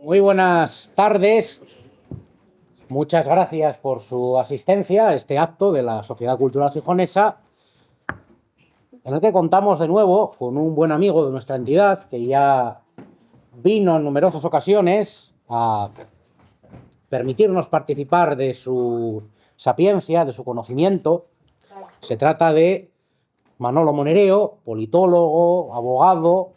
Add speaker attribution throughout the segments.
Speaker 1: Muy buenas tardes. Muchas gracias por su asistencia a este acto de la Sociedad Cultural Gijonesa, en el que contamos de nuevo con un buen amigo de nuestra entidad que ya vino en numerosas ocasiones a permitirnos participar de su sapiencia, de su conocimiento. Se trata de Manolo Monereo, politólogo, abogado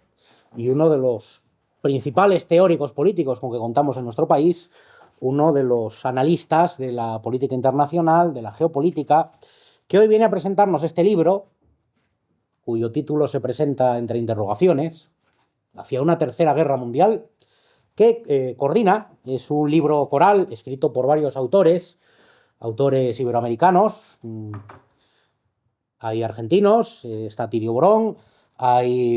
Speaker 1: y uno de los principales teóricos políticos con que contamos en nuestro país, uno de los analistas de la política internacional, de la geopolítica, que hoy viene a presentarnos este libro, cuyo título se presenta entre interrogaciones, Hacia una tercera guerra mundial, que coordina. Es un libro coral escrito por varios autores iberoamericanos. Hay argentinos, está Tirio Borón, hay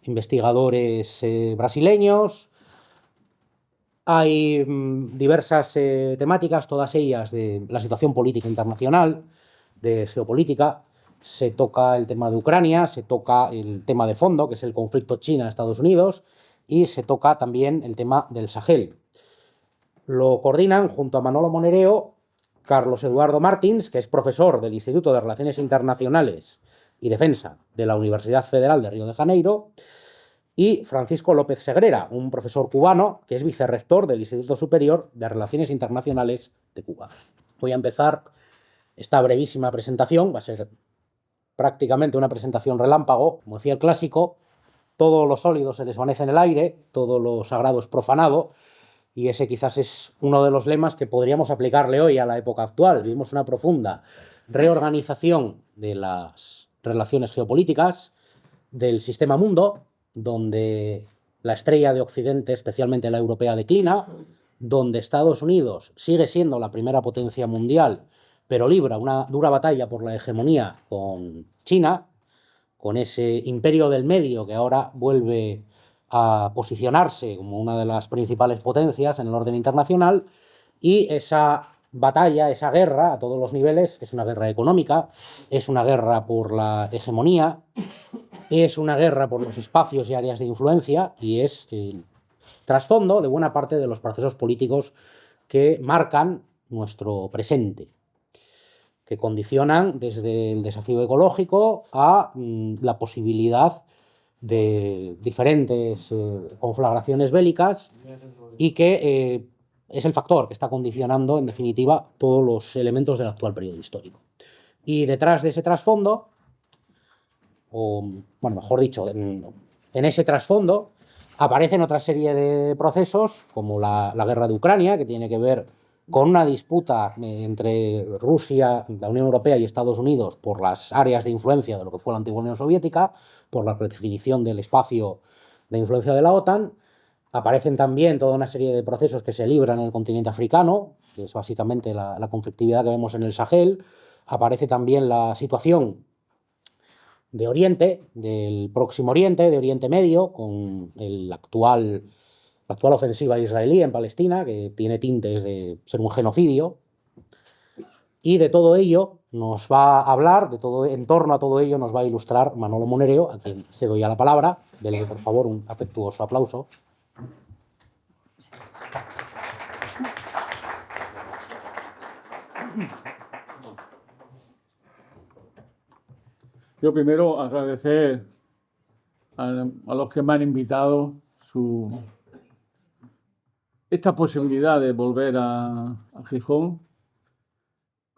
Speaker 1: investigadores brasileños, hay diversas temáticas, todas ellas de la situación política internacional, de geopolítica. Se toca el tema de Ucrania, se toca el tema de fondo, que es el conflicto China-Estados Unidos, y se toca también el tema del Sahel. Lo coordinan junto a Manolo Monereo Carlos Eduardo Martins, que es profesor del Instituto de Relaciones Internacionales y Defensa de la Universidad Federal de Río de Janeiro, y Francisco López Segrera, un profesor cubano que es vicerrector del Instituto Superior de Relaciones Internacionales de Cuba. Voy a empezar esta brevísima presentación, va a ser prácticamente una presentación relámpago. Como decía el clásico, todo lo sólido se desvanece en el aire, todo lo sagrado es profanado, y ese quizás es uno de los lemas que podríamos aplicarle hoy a la época actual. Vivimos una profunda reorganización de las relaciones geopolíticas, del sistema mundo, donde la estrella de Occidente, especialmente la europea, declina, donde Estados Unidos sigue siendo la primera potencia mundial, pero libra una dura batalla por la hegemonía con China, con ese imperio del medio que ahora vuelve a posicionarse como una de las principales potencias en el orden internacional, y esa batalla, esa guerra a todos los niveles, es una guerra económica, es una guerra por la hegemonía, es una guerra por los espacios y áreas de influencia, y es el trasfondo de buena parte de los procesos políticos que marcan nuestro presente, que condicionan desde el desafío ecológico a la posibilidad de diferentes conflagraciones bélicas, y que es el factor que está condicionando, en definitiva, todos los elementos del actual periodo histórico. Y detrás de ese trasfondo, o bueno, mejor dicho, en ese trasfondo aparecen otra serie de procesos, como la guerra de Ucrania, que tiene que ver con una disputa entre Rusia, la Unión Europea y Estados Unidos por las áreas de influencia de lo que fue la antigua Unión Soviética, por la redefinición del espacio de influencia de la OTAN. Aparecen también toda una serie de procesos que se libran en el continente africano, que es básicamente la conflictividad que vemos en el Sahel. Aparece también la situación de Oriente, del Próximo Oriente, de Oriente Medio, con la actual ofensiva israelí en Palestina, que tiene tintes de ser un genocidio. Y de todo ello nos va a hablar, en torno a todo ello nos va a ilustrar Manolo Monereo, a quien cedo ya la palabra. Dele, por favor, un afectuoso aplauso.
Speaker 2: Yo primero agradecer a los que me han invitado esta posibilidad de volver a Gijón,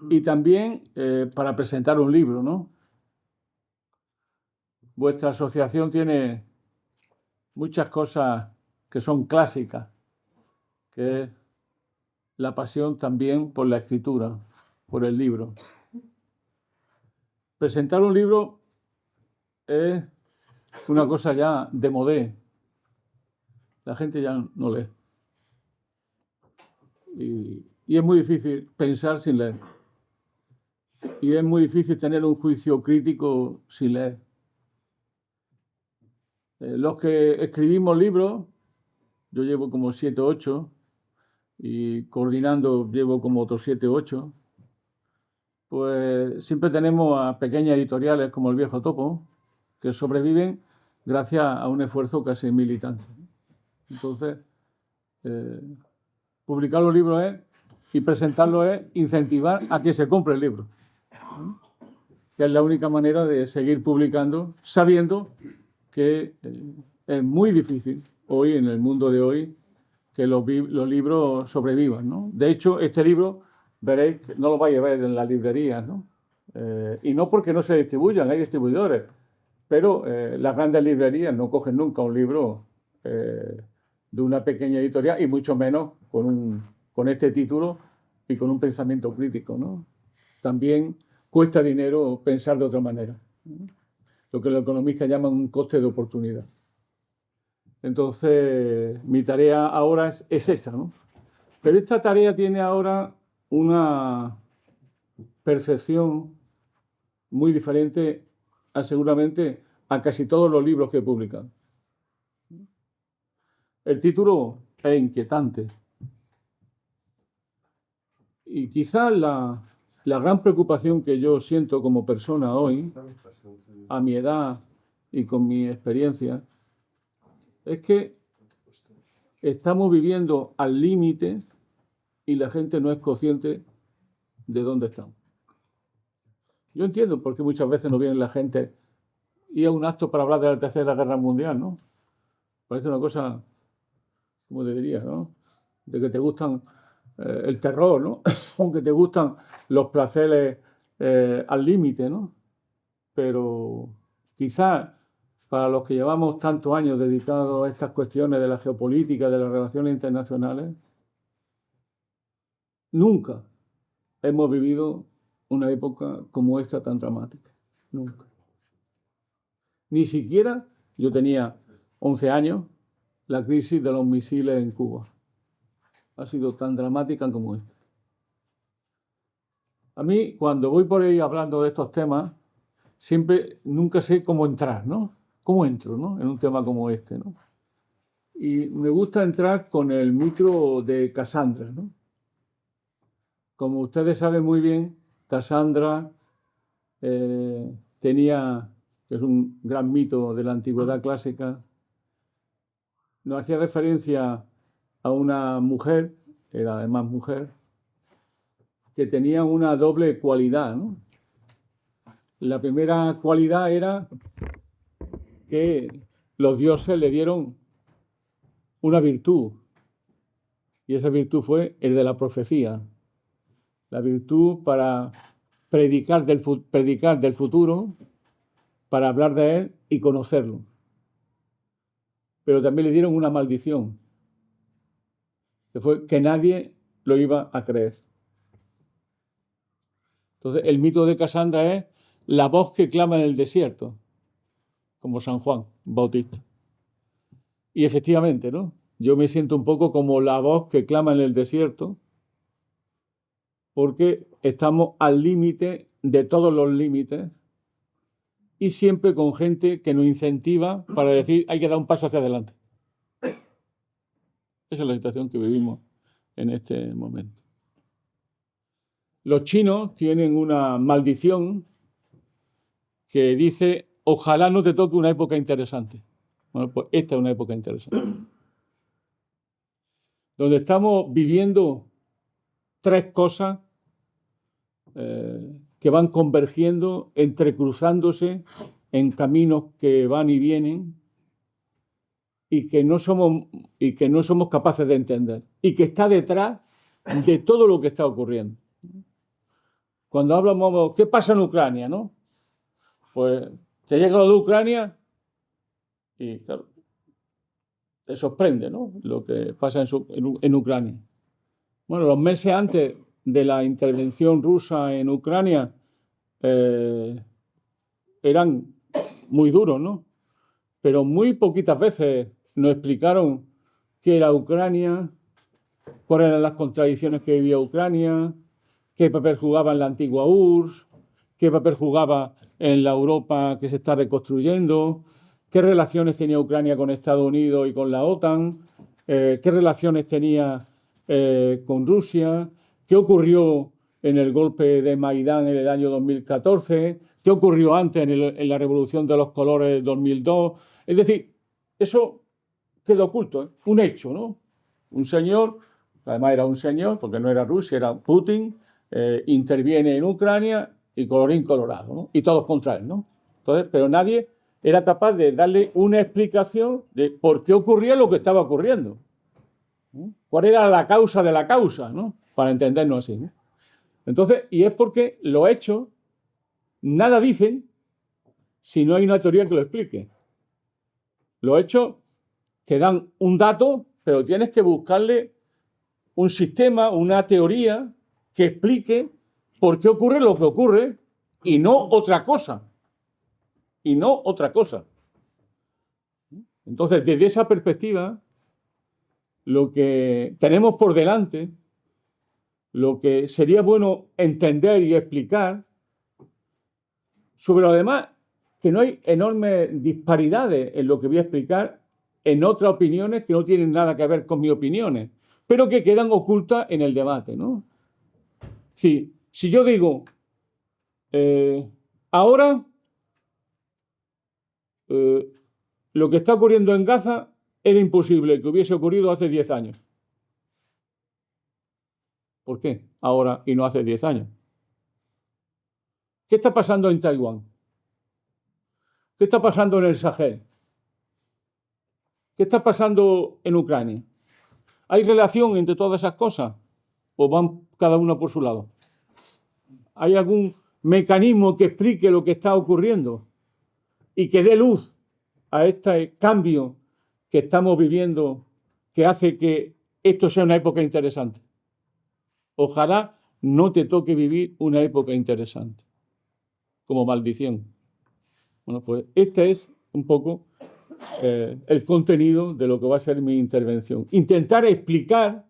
Speaker 2: y también para presentar un libro, ¿no? Vuestra asociación tiene muchas cosas que son clásicas, que es la pasión también por la escritura, por el libro. Presentar un libro es una cosa ya de modé. La gente ya no lee. Y es muy difícil pensar sin leer. Y es muy difícil tener un juicio crítico sin leer. Los que escribimos libros, yo llevo como 7 o 8, y coordinando llevo como otros 7 o 8, pues siempre tenemos a pequeñas editoriales como El Viejo Topo, que sobreviven gracias a un esfuerzo casi militante. Entonces, Publicar los libros y presentarlos es incentivar a que se compre el libro, que es la única manera de seguir publicando, sabiendo que es muy difícil hoy, en el mundo de hoy, que los libros sobrevivan, ¿no? De hecho, este libro, veréis, que no lo vais a ver en las librerías, ¿no? Y no porque no se distribuyan, hay distribuidores, pero las grandes librerías no cogen nunca un libro de una pequeña editorial, y mucho menos con este título y con un pensamiento crítico, ¿no? También cuesta dinero pensar de otra manera, ¿no? Lo que los economistas llaman un coste de oportunidad. Entonces, mi tarea ahora es esta, ¿no? Pero esta tarea tiene ahora una percepción muy diferente seguramente a casi todos los libros que he publicado. El título es inquietante. Y quizás la gran preocupación que yo siento como persona hoy, a mi edad y con mi experiencia, es que estamos viviendo al límite y la gente no es consciente de dónde estamos. Yo entiendo por qué muchas veces no viene la gente y a un acto para hablar de la Tercera Guerra Mundial, ¿no? Parece una cosa, como te diría, ¿no? De que te gustan el terror, ¿no? Aunque te gustan los placeres al límite, ¿no? Pero quizás para los que llevamos tantos años dedicados a estas cuestiones de la geopolítica, de las relaciones internacionales, nunca hemos vivido una época como esta tan dramática. Nunca. Ni siquiera, yo tenía 11 años, la crisis de los misiles en Cuba ha sido tan dramática como esta. A mí, cuando voy por ahí hablando de estos temas, nunca sé cómo entrar, ¿no? ¿Cómo entro, no? En un tema como este, ¿no? Y me gusta entrar con el micro de Casandra, ¿no? Como ustedes saben muy bien, Casandra tenía, que es un gran mito de la antigüedad clásica, nos hacía referencia a una mujer, era además mujer, que tenía una doble cualidad, ¿no? La primera cualidad era que los dioses le dieron una virtud, y esa virtud fue el de la profecía, la virtud para predicar del futuro, para hablar de él y conocerlo. Pero también le dieron una maldición, que fue que nadie lo iba a creer. Entonces, el mito de Casandra es la voz que clama en el desierto, como San Juan Bautista. Y efectivamente, ¿no? Yo me siento un poco como la voz que clama en el desierto, porque estamos al límite de todos los límites y siempre con gente que nos incentiva para decir hay que dar un paso hacia adelante. Esa es la situación que vivimos en este momento. Los chinos tienen una maldición que dice, ojalá no te toque una época interesante. Bueno, pues esta es una época interesante. Donde estamos viviendo tres cosas que van convergiendo, entrecruzándose en caminos que van y vienen y que no somos capaces de entender y que está detrás de todo lo que está ocurriendo. Cuando hablamos, ¿qué pasa en Ucrania, no? Pues te llega lo de Ucrania y claro, te sorprende, ¿no? Lo que pasa en Ucrania. Bueno, los meses antes de la intervención rusa en Ucrania eran muy duros, ¿no? Pero muy poquitas veces nos explicaron qué era Ucrania, cuáles eran las contradicciones que vivía Ucrania, qué papel jugaba en la antigua URSS, qué papel jugaba en la Europa que se está reconstruyendo, qué relaciones tenía Ucrania con Estados Unidos y con la OTAN, qué relaciones tenía con Rusia, qué ocurrió en el golpe de Maidán en el año 2014, qué ocurrió antes en la Revolución de los Colores del 2002. Es decir, eso queda oculto, ¿eh? Un hecho, ¿no? Un señor, además era un señor, porque no era Rusia, era Putin, interviene en Ucrania y colorín colorado, ¿no? Y todos contra él, ¿no? Entonces, pero nadie era capaz de darle una explicación de por qué ocurría lo que estaba ocurriendo, ¿no? ¿Cuál era la causa de la causa, ¿no? Para entendernos así, ¿no? Entonces, y es porque los hechos nada dicen si no hay una teoría que lo explique. Los hechos te dan un dato, pero tienes que buscarle un sistema, una teoría que explique por qué ocurre lo que ocurre y no otra cosa. Y no otra cosa. Entonces, desde esa perspectiva, lo que tenemos por delante, lo que sería bueno entender y explicar, sobre lo demás, que no hay enormes disparidades en lo que voy a explicar en otras opiniones que no tienen nada que ver con mis opiniones, pero que quedan ocultas en el debate, ¿no? Sí, si yo digo, ahora lo que está ocurriendo en Gaza era imposible que hubiese ocurrido hace 10 años. ¿Por qué? Ahora y no hace 10 años. ¿Qué está pasando en Taiwán? ¿Qué está pasando en el Sahel? ¿Qué está pasando en Ucrania? ¿Hay relación entre todas esas cosas? ¿O van cada una por su lado? ¿Hay algún mecanismo que explique lo que está ocurriendo y que dé luz a este cambio que estamos viviendo, que hace que esto sea una época interesante? Ojalá no te toque vivir una época interesante, como maldición. Bueno, pues este es un poco el contenido de lo que va a ser mi intervención. Intentar explicar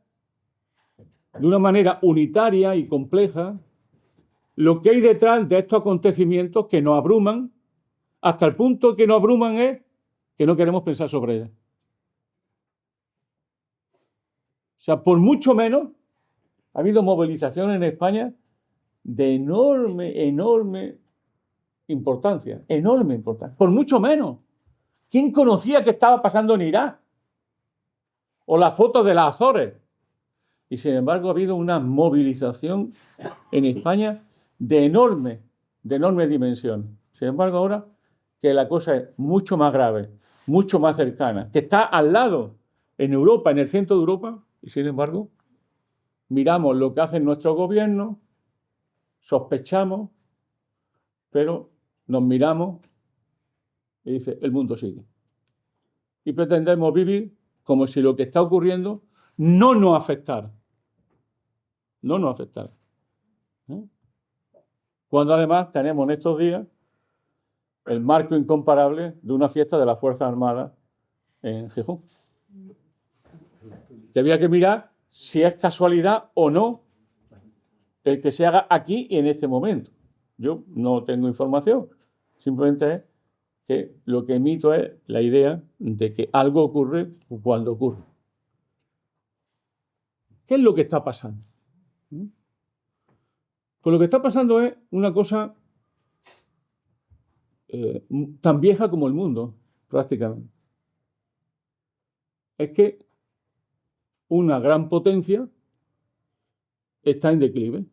Speaker 2: de una manera unitaria y compleja lo que hay detrás de estos acontecimientos que nos abruman, hasta el punto que nos abruman es que no queremos pensar sobre ellos. O sea, por mucho menos, ha habido movilizaciones en España de enorme importancia, enorme importancia, por mucho menos. ¿Quién conocía qué estaba pasando en Irak? O las fotos de las Azores. Y sin embargo ha habido una movilización en España de enorme dimensión. Sin embargo ahora que la cosa es mucho más grave, mucho más cercana, que está al lado, en Europa, en el centro de Europa, y sin embargo miramos lo que hacen nuestros gobiernos, sospechamos, pero nos miramos y dice, el mundo sigue. Y pretendemos vivir como si lo que está ocurriendo no nos afectara. No nos afectara. Cuando además tenemos en estos días el marco incomparable de una fiesta de las Fuerzas Armadas en Gijón. Que había que mirar si es casualidad o no el que se haga aquí y en este momento. Yo no tengo información, simplemente es que lo que emito es la idea de que algo ocurre cuando ocurre. ¿Qué es lo que está pasando? Pues lo que está pasando es una cosa tan vieja como el mundo, prácticamente. Es que una gran potencia está en declive.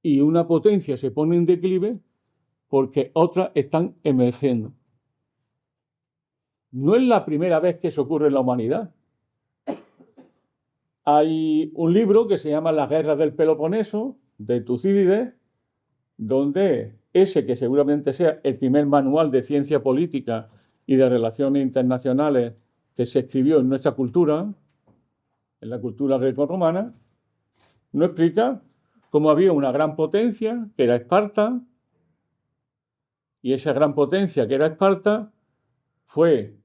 Speaker 2: Y una potencia se pone en declive porque otras están emergiendo. No es la primera vez que eso ocurre en la humanidad. Hay un libro que se llama Las guerras del Peloponeso, de Tucídides, donde ese que seguramente sea el primer manual de ciencia política y de relaciones internacionales que se escribió en nuestra cultura, en la cultura greco-romana, nos explica cómo había una gran potencia, que era Esparta, y esa gran potencia, que era Esparta, fue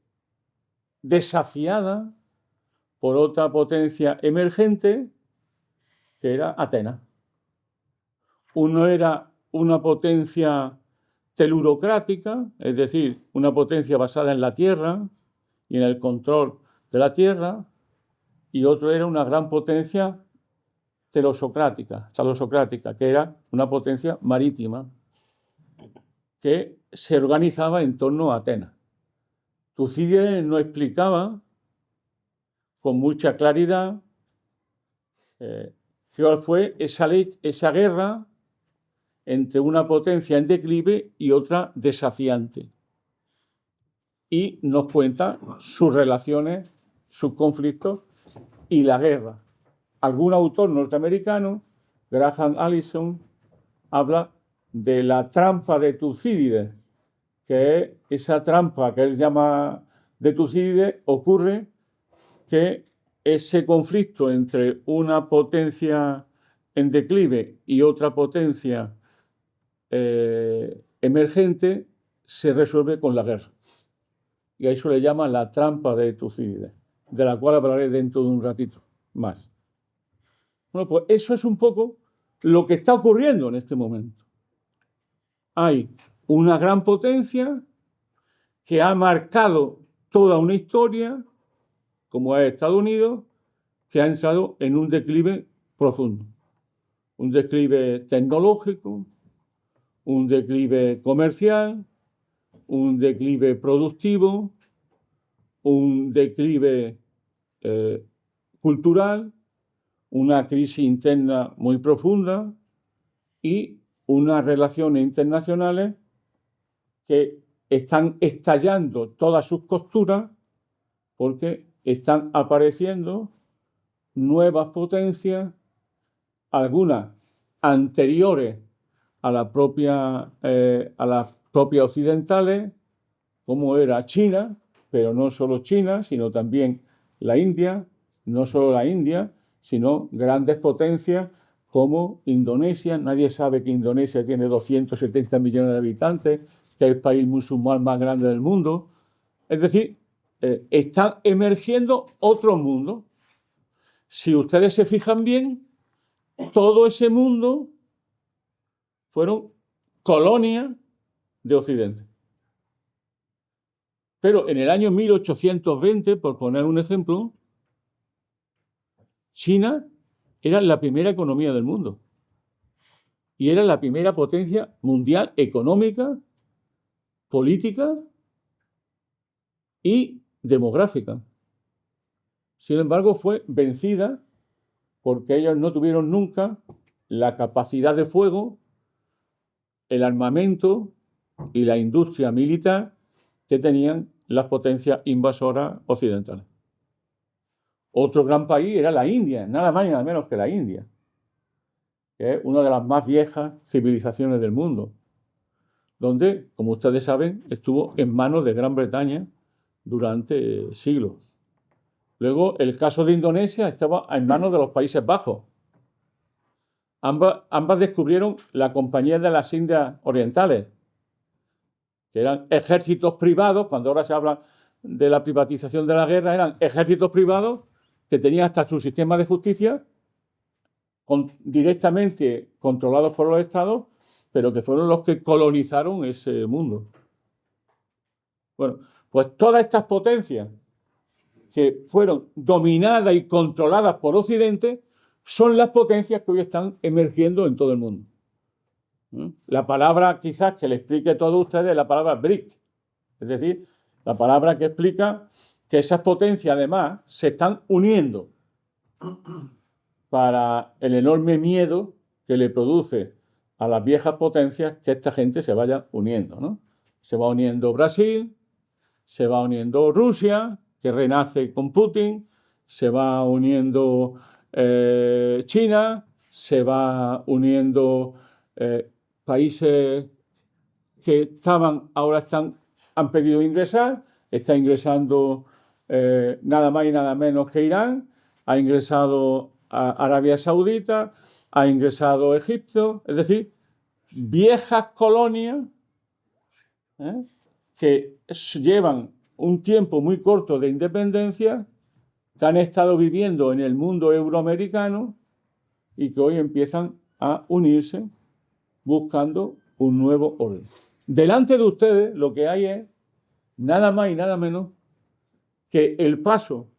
Speaker 2: desafiada por otra potencia emergente, que era Atenas. Uno era una potencia telurocrática, es decir, una potencia basada en la tierra y en el control de la tierra, y otro era una gran potencia talosocrática, que era una potencia marítima, que se organizaba en torno a Atenas. Tucídides nos explicaba con mucha claridad cuál fue esa guerra entre una potencia en declive y otra desafiante. Y nos cuenta sus relaciones, sus conflictos y la guerra. Algún autor norteamericano, Graham Allison, habla de la trampa de Tucídides, que es esa trampa que él llama de Tucídides. Ocurre que ese conflicto entre una potencia en declive y otra potencia emergente se resuelve con la guerra. Y a eso le llaman la trampa de Tucídides, de la cual hablaré dentro de un ratito más. Bueno, pues eso es un poco lo que está ocurriendo en este momento. Hay una gran potencia que ha marcado toda una historia, como es Estados Unidos, que ha entrado en un declive profundo. Un declive tecnológico, un declive comercial, un declive productivo, un declive cultural, una crisis interna muy profunda y unas relaciones internacionales que están estallando todas sus costuras porque están apareciendo nuevas potencias, algunas anteriores a las propias occidentales, como era China, pero no solo China, sino también la India, no solo la India, sino grandes potencias como Indonesia. Nadie sabe que Indonesia tiene 270 millones de habitantes, que es el país musulmán más grande del mundo. Es decir, están emergiendo otros mundos. Si ustedes se fijan bien, todo ese mundo fueron colonias de Occidente. Pero en el año 1820, por poner un ejemplo, China era la primera economía del mundo y era la primera potencia mundial económica, política y demográfica. Sin embargo, fue vencida porque ellos no tuvieron nunca la capacidad de fuego, el armamento y la industria militar que tenían las potencias invasoras occidentales. Otro gran país era la India, nada más y nada menos que la India, que es una de las más viejas civilizaciones del mundo, donde, como ustedes saben, estuvo en manos de Gran Bretaña durante siglos. Luego, el caso de Indonesia estaba en manos de los Países Bajos. Ambas descubrieron la Compañía de las Indias Orientales, que eran ejércitos privados. Cuando ahora se habla de la privatización de la guerra, eran ejércitos privados que tenían hasta su sistema de justicia directamente controlados por los estados, pero que fueron los que colonizaron ese mundo. Bueno, pues todas estas potencias que fueron dominadas y controladas por Occidente son las potencias que hoy están emergiendo en todo el mundo. La palabra quizás que le explique a todos ustedes es la palabra BRIC, es decir, la palabra que explica que esas potencias además se están uniendo para el enorme miedo que le produce a las viejas potencias que esta gente se vaya uniendo, ¿no? Se va uniendo Brasil, se va uniendo Rusia, que renace con Putin, se va uniendo China, se va uniendo países que ahora han pedido ingresar. Está ingresando nada más y nada menos que Irán, ha ingresado a Arabia Saudita, ha ingresado Egipto, es decir, viejas colonias que llevan un tiempo muy corto de independencia, que han estado viviendo en el mundo euroamericano y que hoy empiezan a unirse buscando un nuevo orden. Delante de ustedes lo que hay es nada más y nada menos que el paso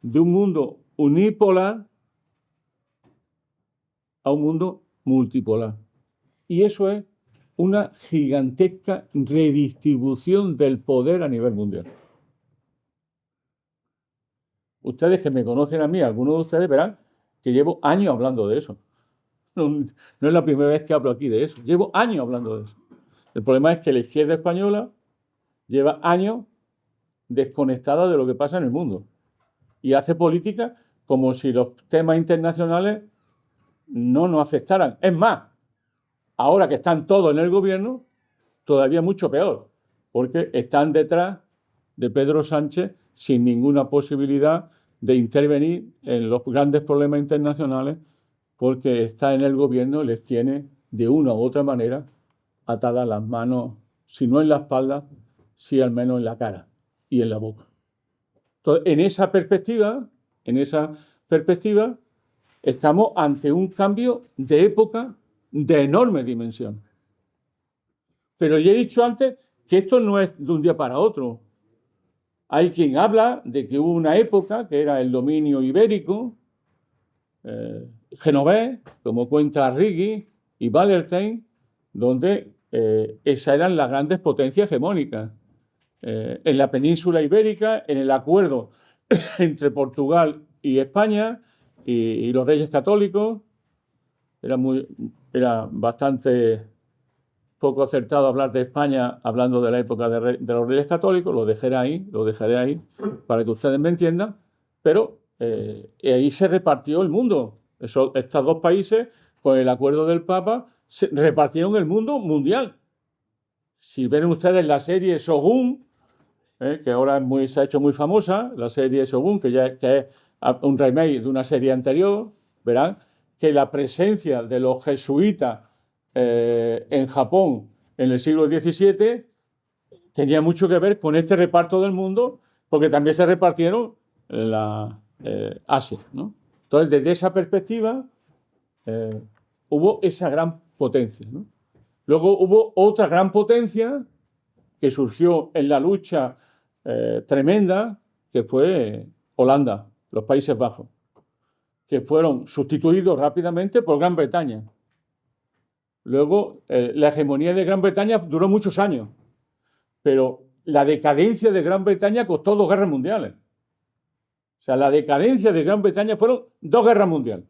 Speaker 2: de un mundo unipolar a un mundo multipolar. Y eso es una gigantesca redistribución del poder a nivel mundial. Ustedes que me conocen a mí, algunos de ustedes verán que llevo años hablando de eso. No es la primera vez que hablo aquí de eso. Llevo años hablando de eso. El problema es que la izquierda española lleva años desconectada de lo que pasa en el mundo y hace política como si los temas internacionales no nos afectaran. Es más, ahora que están todos en el gobierno, todavía mucho peor, porque están detrás de Pedro Sánchez sin ninguna posibilidad de intervenir en los grandes problemas internacionales, porque está en el gobierno y les tiene de una u otra manera atadas las manos, si no en la espalda, sí al menos en la cara y en la boca. Entonces, en esa perspectiva, estamos ante un cambio de época de enorme dimensión. Pero ya he dicho antes que esto no es de un día para otro. Hay quien habla de que hubo una época que era el dominio ibérico, genovés, como cuenta Arrighi y Wallerstein, donde esas eran las grandes potencias hegemónicas. En la península ibérica, en el acuerdo entre Portugal y España y los reyes católicos, era bastante poco acertado hablar de España hablando de la época de los Reyes Católicos, lo dejaré ahí para que ustedes me entiendan, pero ahí se repartió el mundo. Estos dos países, con el acuerdo del Papa, se repartieron el mundo mundial. Si ven ustedes la serie Shogun, que ahora se ha hecho muy famosa, la serie Shogun, que es un remake de una serie anterior, verán que la presencia de los jesuitas en Japón en el siglo XVII tenía mucho que ver con este reparto del mundo, porque también se repartieron Asia, ¿no? Entonces, desde esa perspectiva, hubo esa gran potencia, ¿no? Luego hubo otra gran potencia que surgió en la lucha tremenda, que fue Holanda, los Países Bajos, que fueron sustituidos rápidamente por Gran Bretaña. Luego, la hegemonía de Gran Bretaña duró muchos años, pero la decadencia de Gran Bretaña costó 2 guerras mundiales. O sea, la decadencia de Gran Bretaña fueron 2 guerras mundiales.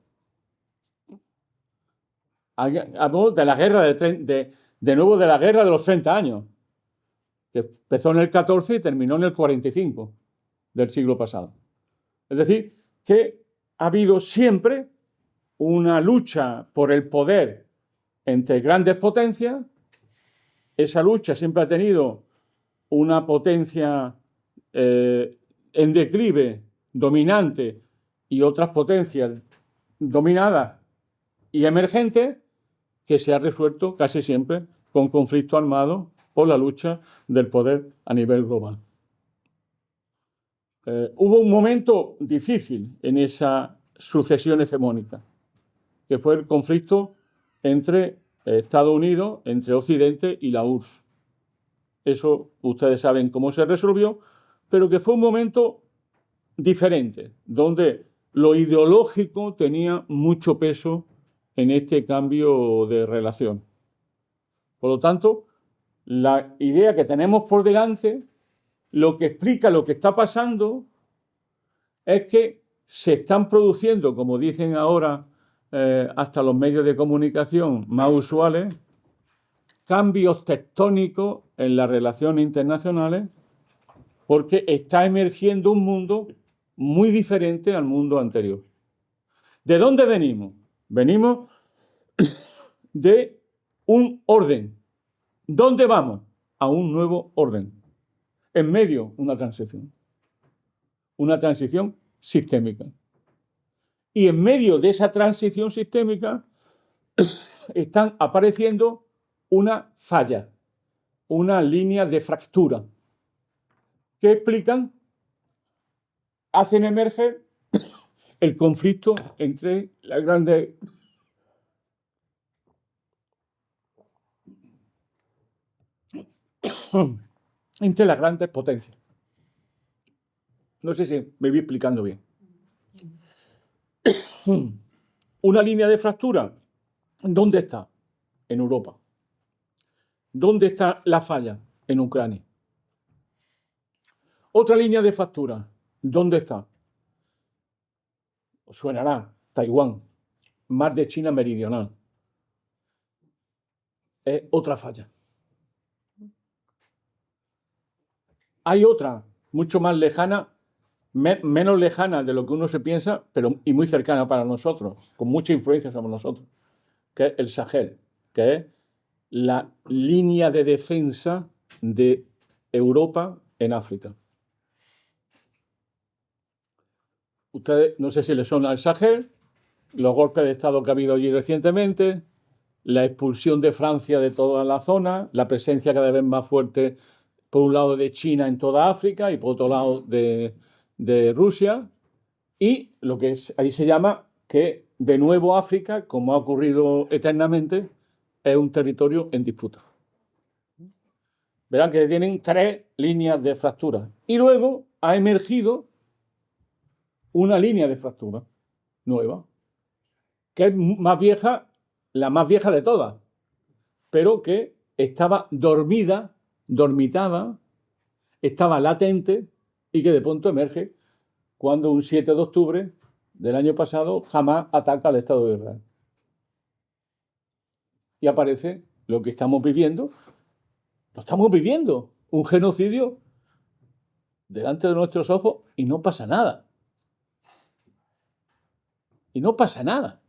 Speaker 2: Hablamos de la guerra de nuevo de la guerra de los 30 años, que empezó en el 14 y terminó en el 45 del siglo pasado. Es decir, que ha habido siempre una lucha por el poder entre grandes potencias. Esa lucha siempre ha tenido una potencia en declive, dominante, y otras potencias dominadas y emergentes, que se ha resuelto casi siempre con conflicto armado por la lucha del poder a nivel global. Hubo un momento difícil en esa sucesión hegemónica, que fue el conflicto entre Estados Unidos, entre Occidente y la URSS. Eso ustedes saben cómo se resolvió, pero que fue un momento diferente, donde lo ideológico tenía mucho peso en este cambio de relación. Por lo tanto, la idea que tenemos por delante, lo que explica lo que está pasando, es que se están produciendo, como dicen ahora hasta los medios de comunicación más usuales, cambios tectónicos en las relaciones internacionales, porque está emergiendo un mundo muy diferente al mundo anterior. ¿De dónde venimos? Venimos de un orden. ¿Dónde vamos? A un nuevo orden. En medio, una transición. Una transición sistémica. Y en medio de esa transición sistémica están apareciendo una falla, una línea de fractura, que explican, hacen emerger el conflicto entre las grandes potencias. No sé si me voy explicando bien. Una línea de fractura, ¿dónde está? En Europa. ¿Dónde está la falla? En Ucrania. Otra línea de fractura, ¿dónde está? os suenará, Taiwán, mar de China Meridional. Es otra falla. Hay otra, mucho más lejana, menos lejana de lo que uno se piensa, y muy cercana para nosotros, con mucha influencia sobre nosotros, que es el Sahel, que es la línea de defensa de Europa en África. Ustedes, no sé si les suena el Sahel, los golpes de Estado que ha habido allí recientemente, la expulsión de Francia de toda la zona, la presencia cada vez más fuerte, por un lado, de China en toda África y por otro lado de Rusia, y lo que ahí se llama que de nuevo África, como ha ocurrido eternamente, es un territorio en disputa. Verán que tienen 3 líneas de fractura. Y luego ha emergido una línea de fractura nueva, que es más vieja, la más vieja de todas, pero que estaba dormitada, estaba latente y que de pronto emerge cuando un 7 de octubre del año pasado Hamás ataca al Estado de Israel. Y aparece lo que estamos viviendo. Lo estamos viviendo, un genocidio delante de nuestros ojos y no pasa nada. Y no pasa nada.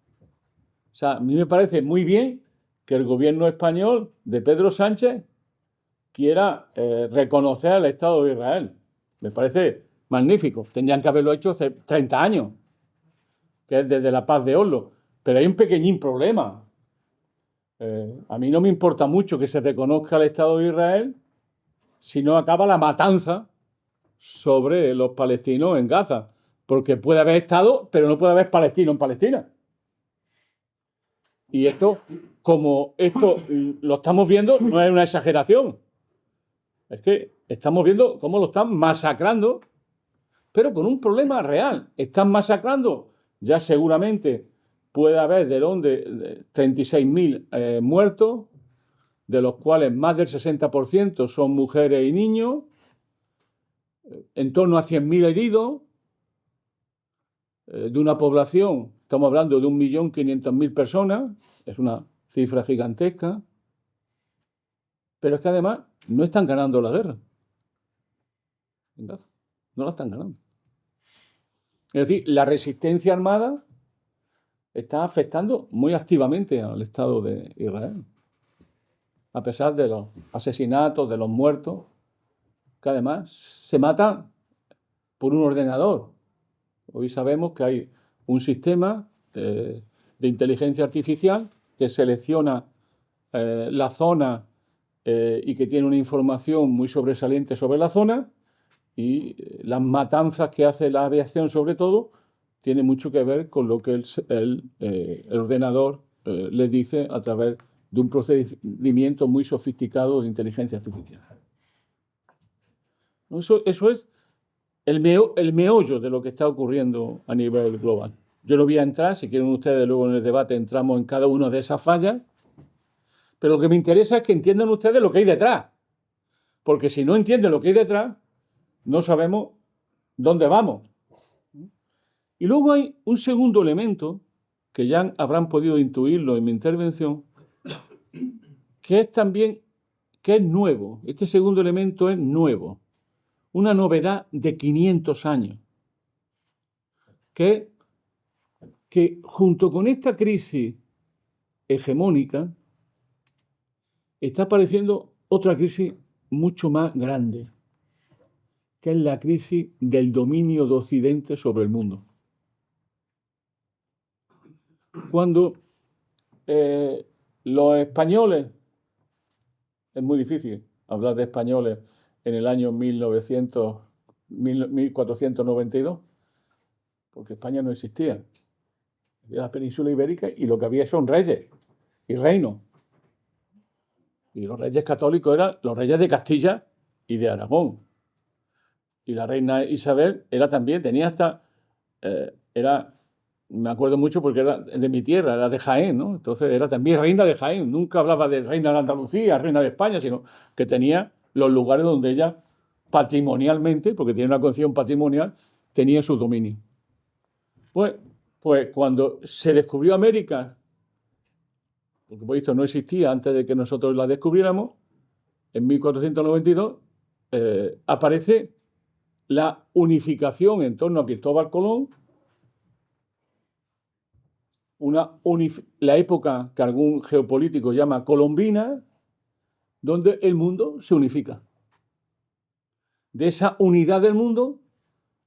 Speaker 2: O sea, a mí me parece muy bien que el gobierno español de Pedro Sánchez quiera reconocer al Estado de Israel. Me parece magnífico. Tendrían que haberlo hecho hace 30 años, que es desde la paz de Oslo. Pero hay un pequeñín problema. A mí no me importa mucho que se reconozca al Estado de Israel si no acaba la matanza sobre los palestinos en Gaza. Porque puede haber Estado, pero no puede haber palestino en Palestina. Y esto, como esto lo estamos viendo, no es una exageración. Es que estamos viendo cómo lo están masacrando, pero con un problema real. Están masacrando, ya seguramente puede haber de 36.000 muertos, de los cuales más del 60% son mujeres y niños, en torno a 100.000 heridos, de una población, estamos hablando de 1.500.000 personas, es una cifra gigantesca, pero es que además no están ganando la guerra. No la están ganando. Es decir, la resistencia armada está afectando muy activamente al Estado de Israel, a pesar de los asesinatos, de los muertos, que además se matan por un ordenador. Hoy sabemos que hay un sistema de inteligencia artificial que selecciona la zona y que tiene una información muy sobresaliente sobre la zona, y las matanzas que hace la aviación, sobre todo, tiene mucho que ver con lo que el ordenador les dice a través de un procedimiento muy sofisticado de inteligencia artificial. Eso es el meollo de lo que está ocurriendo a nivel global. Yo no voy a entrar, si quieren ustedes, luego en el debate entramos en cada una de esas fallas, pero lo que me interesa es que entiendan ustedes lo que hay detrás, porque si no entienden lo que hay detrás, no sabemos dónde vamos. Y luego hay un segundo elemento, que ya habrán podido intuirlo en mi intervención, que es también, que es nuevo. Este segundo elemento es nuevo. Una novedad de 500 años. Que junto con esta crisis hegemónica, está apareciendo otra crisis mucho más grande, que es la crisis del dominio de Occidente sobre el mundo. Cuando los españoles, es muy difícil hablar de españoles en el año 1492, porque España no existía. Había la península ibérica y lo que había son reyes y reinos. Y los reyes católicos eran los reyes de Castilla y de Aragón. Y la reina Isabel era también, tenía hasta, me acuerdo mucho porque era de mi tierra, era de Jaén, ¿no? Entonces era también reina de Jaén. Nunca hablaba de reina de Andalucía, reina de España, sino que tenía los lugares donde ella patrimonialmente, porque tiene una concepción patrimonial, tenía su dominio. Pues Pues cuando se descubrió América, porque por esto no existía antes de que nosotros la descubriéramos, en 1492 aparece la unificación en torno a Cristóbal Colón, la época que algún geopolítico llama colombina, donde el mundo se unifica. De esa unidad del mundo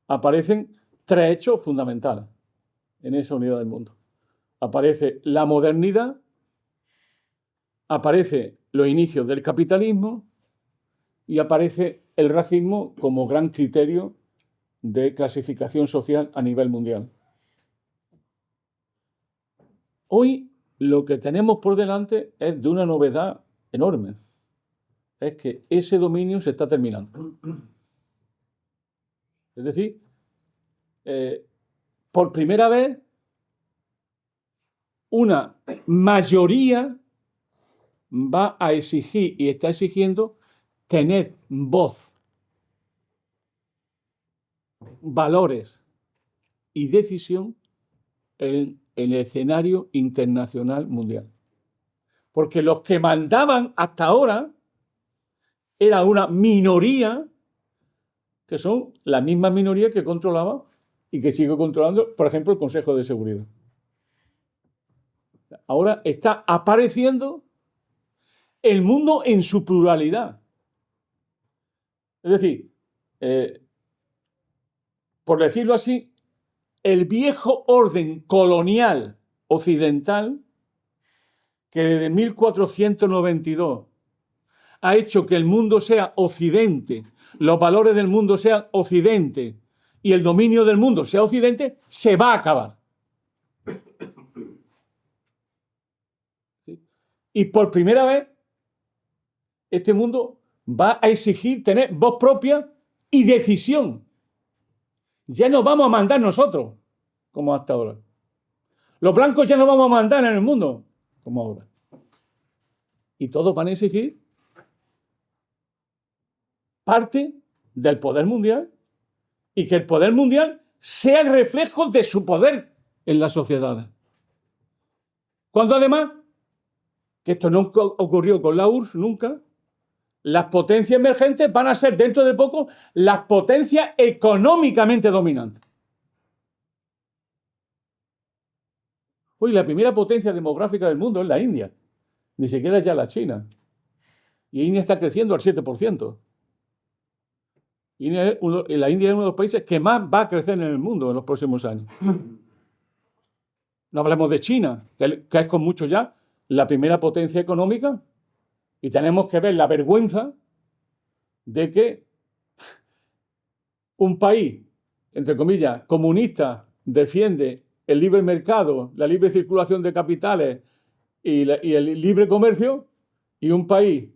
Speaker 2: aparecen tres hechos fundamentales en esa unidad del mundo. Aparece la modernidad, aparece los inicios del capitalismo y aparece el racismo como gran criterio de clasificación social a nivel mundial. Hoy lo que tenemos por delante es de una novedad enorme. Es que ese dominio se está terminando. Es decir, por primera vez, una mayoría va a exigir y está exigiendo tener voz, valores y decisión en el escenario internacional mundial. Porque los que mandaban hasta ahora era una minoría, que son la misma minoría que controlaba y que sigue controlando, por ejemplo, el Consejo de Seguridad. Ahora está apareciendo el mundo en su pluralidad. Es decir, por decirlo así, el viejo orden colonial occidental, que desde 1492 ha hecho que el mundo sea occidente, los valores del mundo sean occidente y el dominio del mundo sea occidente, se va a acabar. ¿Sí? Y por primera vez, este mundo va a exigir tener voz propia y decisión. Ya no vamos a mandar nosotros, como hasta ahora. Los blancos ya no vamos a mandar en el mundo, como ahora. Y todos van a exigir parte del poder mundial y que el poder mundial sea el reflejo de su poder en las sociedades. Cuando además, que esto no ocurrió con la URSS nunca, las potencias emergentes van a ser dentro de poco las potencias económicamente dominantes. Hoy la primera potencia demográfica del mundo es la India, ni siquiera ya la China. Y India está creciendo al 7%. La India es uno de los países que más va a crecer en el mundo en los próximos años. No hablemos de China, que es con mucho ya la primera potencia económica, y tenemos que ver la vergüenza de que un país, entre comillas, comunista, defiende el libre mercado, la libre circulación de capitales y el libre comercio, y un país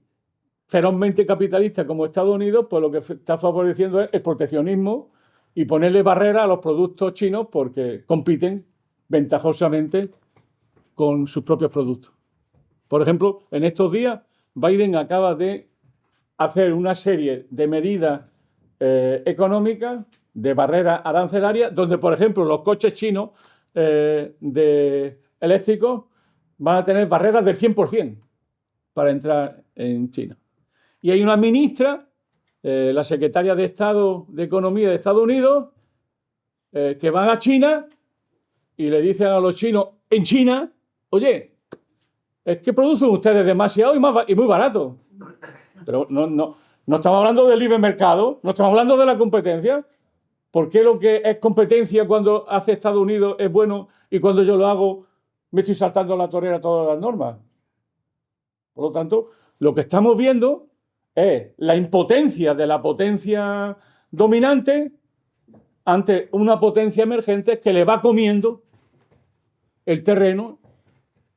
Speaker 2: ferozmente capitalista como Estados Unidos, pues lo que está favoreciendo es el proteccionismo y ponerle barreras a los productos chinos porque compiten ventajosamente con sus propios productos. Por ejemplo, en estos días Biden acaba de hacer una serie de medidas económicas, de barreras arancelarias, donde, por ejemplo, los coches chinos eléctricos van a tener barreras del 100% para entrar en China. Y hay una ministra, la secretaria de Estado de Economía de Estados Unidos, que van a China y le dicen a los chinos en China, oye, es que producen ustedes demasiado y muy barato. Pero no estamos hablando del libre mercado, no estamos hablando de la competencia. ¿Por qué lo que es competencia cuando hace Estados Unidos es bueno y cuando yo lo hago me estoy saltando la torera todas las normas? Por lo tanto, lo que estamos viendo es la impotencia de la potencia dominante ante una potencia emergente que le va comiendo el terreno,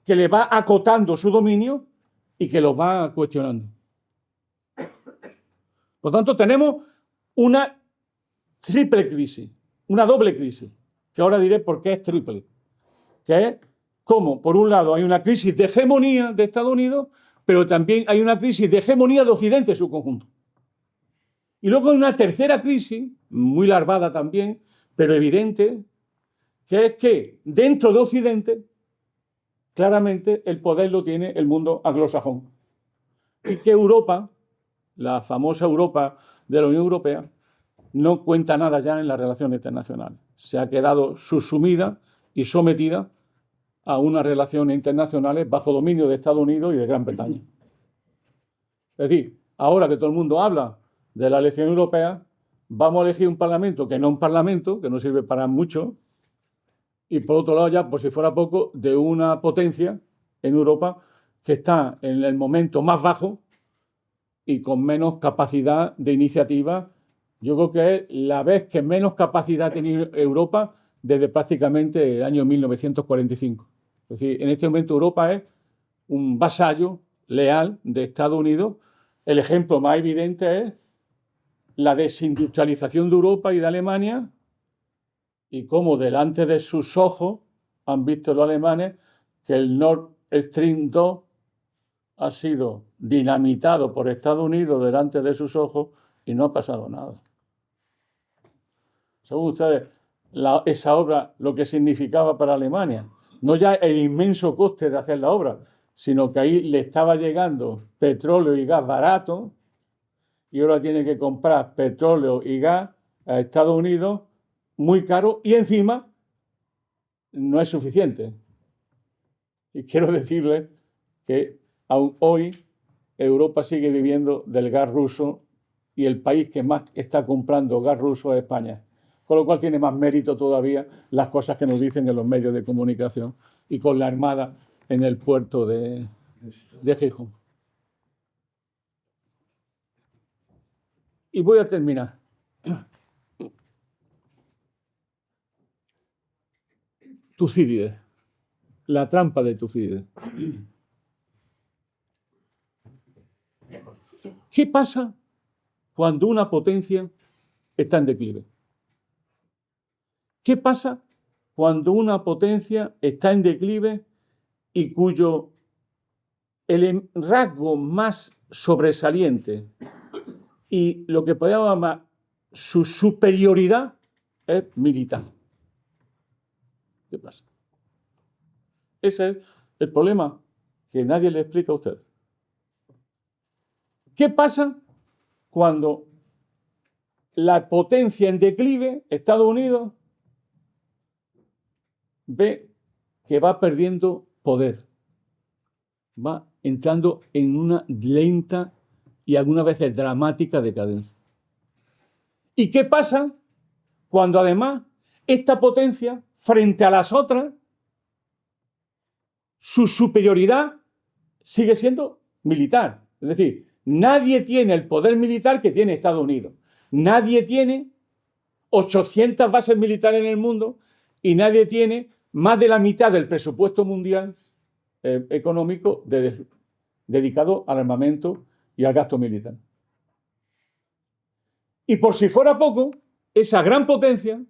Speaker 2: que le va acotando su dominio y que lo va cuestionando. Por lo tanto, tenemos una triple crisis, una doble crisis, que ahora diré por qué es triple, que es cómo, por un lado, hay una crisis de hegemonía de Estados Unidos, pero también hay una crisis de hegemonía de Occidente en su conjunto. Y luego hay una tercera crisis, muy larvada también, pero evidente, que es que dentro de Occidente, claramente el poder lo tiene el mundo anglosajón. Y que Europa, la famosa Europa de la Unión Europea, no cuenta nada ya en las relaciones internacionales. Se ha quedado subsumida y sometida a unas relaciones internacionales bajo dominio de Estados Unidos y de Gran Bretaña. Es decir, ahora que todo el mundo habla de la elección europea, vamos a elegir un parlamento que no es un parlamento, que no sirve para mucho, y por otro lado ya, por si fuera poco, de una potencia en Europa que está en el momento más bajo y con menos capacidad de iniciativa. Yo creo que es la vez que menos capacidad ha tenido Europa desde prácticamente el año 1945. Es decir, en este momento Europa es un vasallo leal de Estados Unidos. El ejemplo más evidente es la desindustrialización de Europa y de Alemania, y cómo delante de sus ojos han visto los alemanes que el Nord Stream 2 ha sido dinamitado por Estados Unidos delante de sus ojos y no ha pasado nada. Según ustedes, esa obra lo que significaba para Alemania, no ya el inmenso coste de hacer la obra, sino que ahí le estaba llegando petróleo y gas barato, y ahora tiene que comprar petróleo y gas a Estados Unidos muy caro, y encima no es suficiente. Y quiero decirles que aún hoy Europa sigue viviendo del gas ruso, y el país que más está comprando gas ruso es España. Con lo cual tiene más mérito todavía las cosas que nos dicen en los medios de comunicación y con la Armada en el puerto de Gijón. Y voy a terminar. Tucídides, la trampa de Tucídides. ¿Qué pasa cuando una potencia está en declive? ¿Qué pasa cuando una potencia está en declive y cuyo el rasgo más sobresaliente y lo que podemos llamar su superioridad es militar? ¿Qué pasa? Ese es el problema que nadie le explica a usted. ¿Qué pasa cuando la potencia en declive, Estados Unidos, ve que va perdiendo poder? Va entrando en una lenta y algunas veces dramática decadencia. ¿Y qué pasa cuando además esta potencia, frente a las otras, su superioridad sigue siendo militar? Es decir, nadie tiene el poder militar que tiene Estados Unidos. Nadie tiene 800 bases militares en el mundo y nadie tiene más de la mitad del presupuesto mundial económico dedicado al armamento y al gasto militar. Y por si fuera poco, esa gran potencia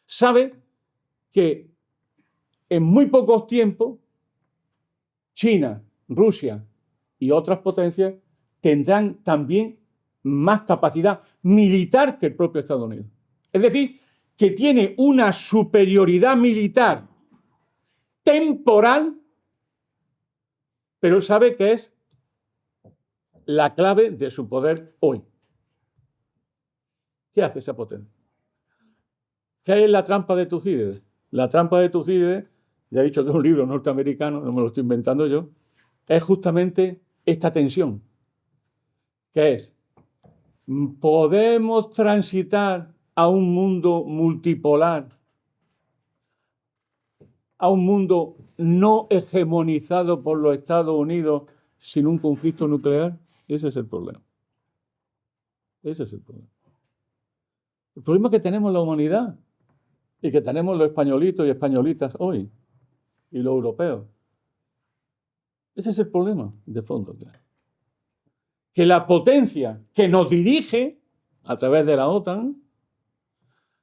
Speaker 2: sabe que en muy pocos tiempos China, Rusia y otras potencias tendrán también más capacidad militar que el propio Estados Unidos. Es decir, que tiene una superioridad militar temporal, pero sabe que es la clave de su poder hoy. ¿Qué hace esa potencia? ¿Qué es la trampa de Tucídides? La trampa de Tucídides, ya he dicho que es un libro norteamericano, no me lo estoy inventando yo, es justamente esta tensión, que es: ¿podemos transitar a un mundo multipolar, a un mundo no hegemonizado por los Estados Unidos sin un conflicto nuclear? Ese es el problema. Ese es el problema. El problema que tenemos la humanidad y que tenemos los españolitos y españolitas hoy y los europeos. Ese es el problema de fondo que hay. Que la potencia que nos dirige a través de la OTAN,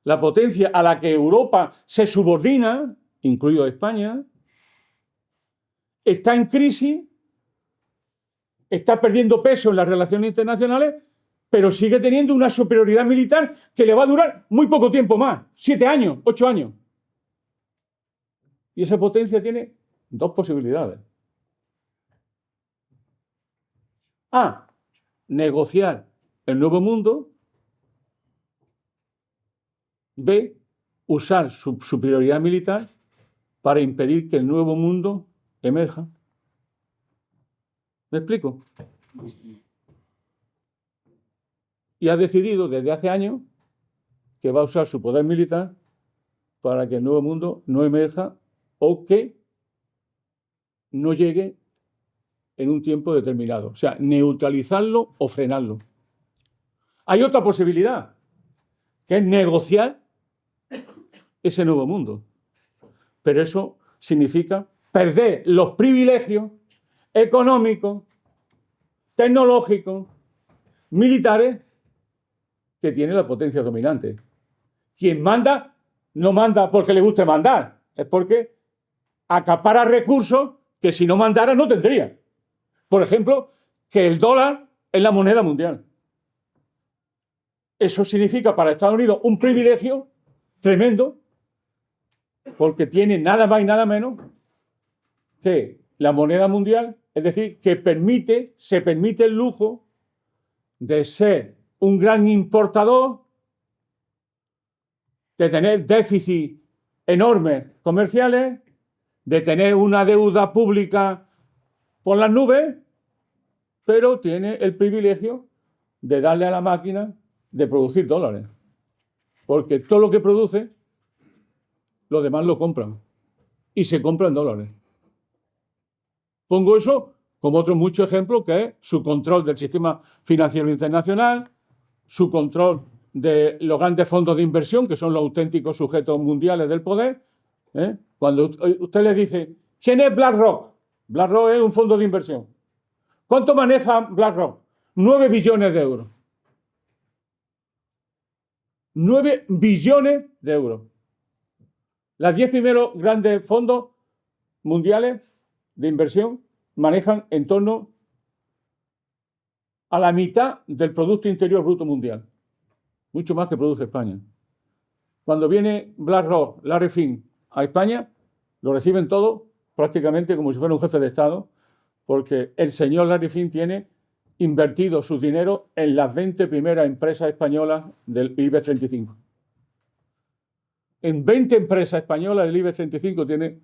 Speaker 2: la potencia a la que Europa se subordina, incluido España, está en crisis, está perdiendo peso en las relaciones internacionales pero sigue teniendo una superioridad militar que le va a durar muy poco tiempo más, 7 años, 8 años. Y esa potencia tiene dos posibilidades. A, negociar el nuevo mundo. B, usar su superioridad militar para impedir que el nuevo mundo emerja. ¿Me explico? Y ha decidido desde hace años que va a usar su poder militar para que el nuevo mundo no emerja o que no llegue en un tiempo determinado. O sea, neutralizarlo o frenarlo. Hay otra posibilidad, que es negociar ese nuevo mundo. Pero eso significa perder los privilegios económicos, tecnológicos, militares que tiene la potencia dominante. Quien manda, no manda porque le guste mandar, es porque acapara recursos que si no mandara no tendría. Por ejemplo, que el dólar es la moneda mundial. Eso significa para Estados Unidos un privilegio tremendo, porque tiene nada más y nada menos que la moneda mundial, es decir, que se permite el lujo de ser un gran importador, de tener déficits enormes comerciales, de tener una deuda pública por las nubes, pero tiene el privilegio de darle a la máquina de producir dólares. Porque todo lo que produce, los demás lo compran. Y se compran dólares. Pongo eso como otro mucho ejemplo, que es su control del sistema financiero internacional, su control de los grandes fondos de inversión, que son los auténticos sujetos mundiales del poder. Cuando usted le dice, ¿quién es BlackRock? BlackRock es un fondo de inversión. ¿Cuánto maneja BlackRock? 9 billones de euros. 9 billones de euros. Las 10 primeros grandes fondos mundiales de inversión manejan en torno a la mitad del Producto Interior Bruto Mundial. Mucho más que produce España. Cuando viene BlackRock, Larry Fink a España, lo reciben todo prácticamente como si fuera un jefe de Estado, porque el señor Larry Fink tiene invertido su dinero en las 20 primeras empresas españolas del IBEX 35. En 20 empresas españolas del IBEX 35 tiene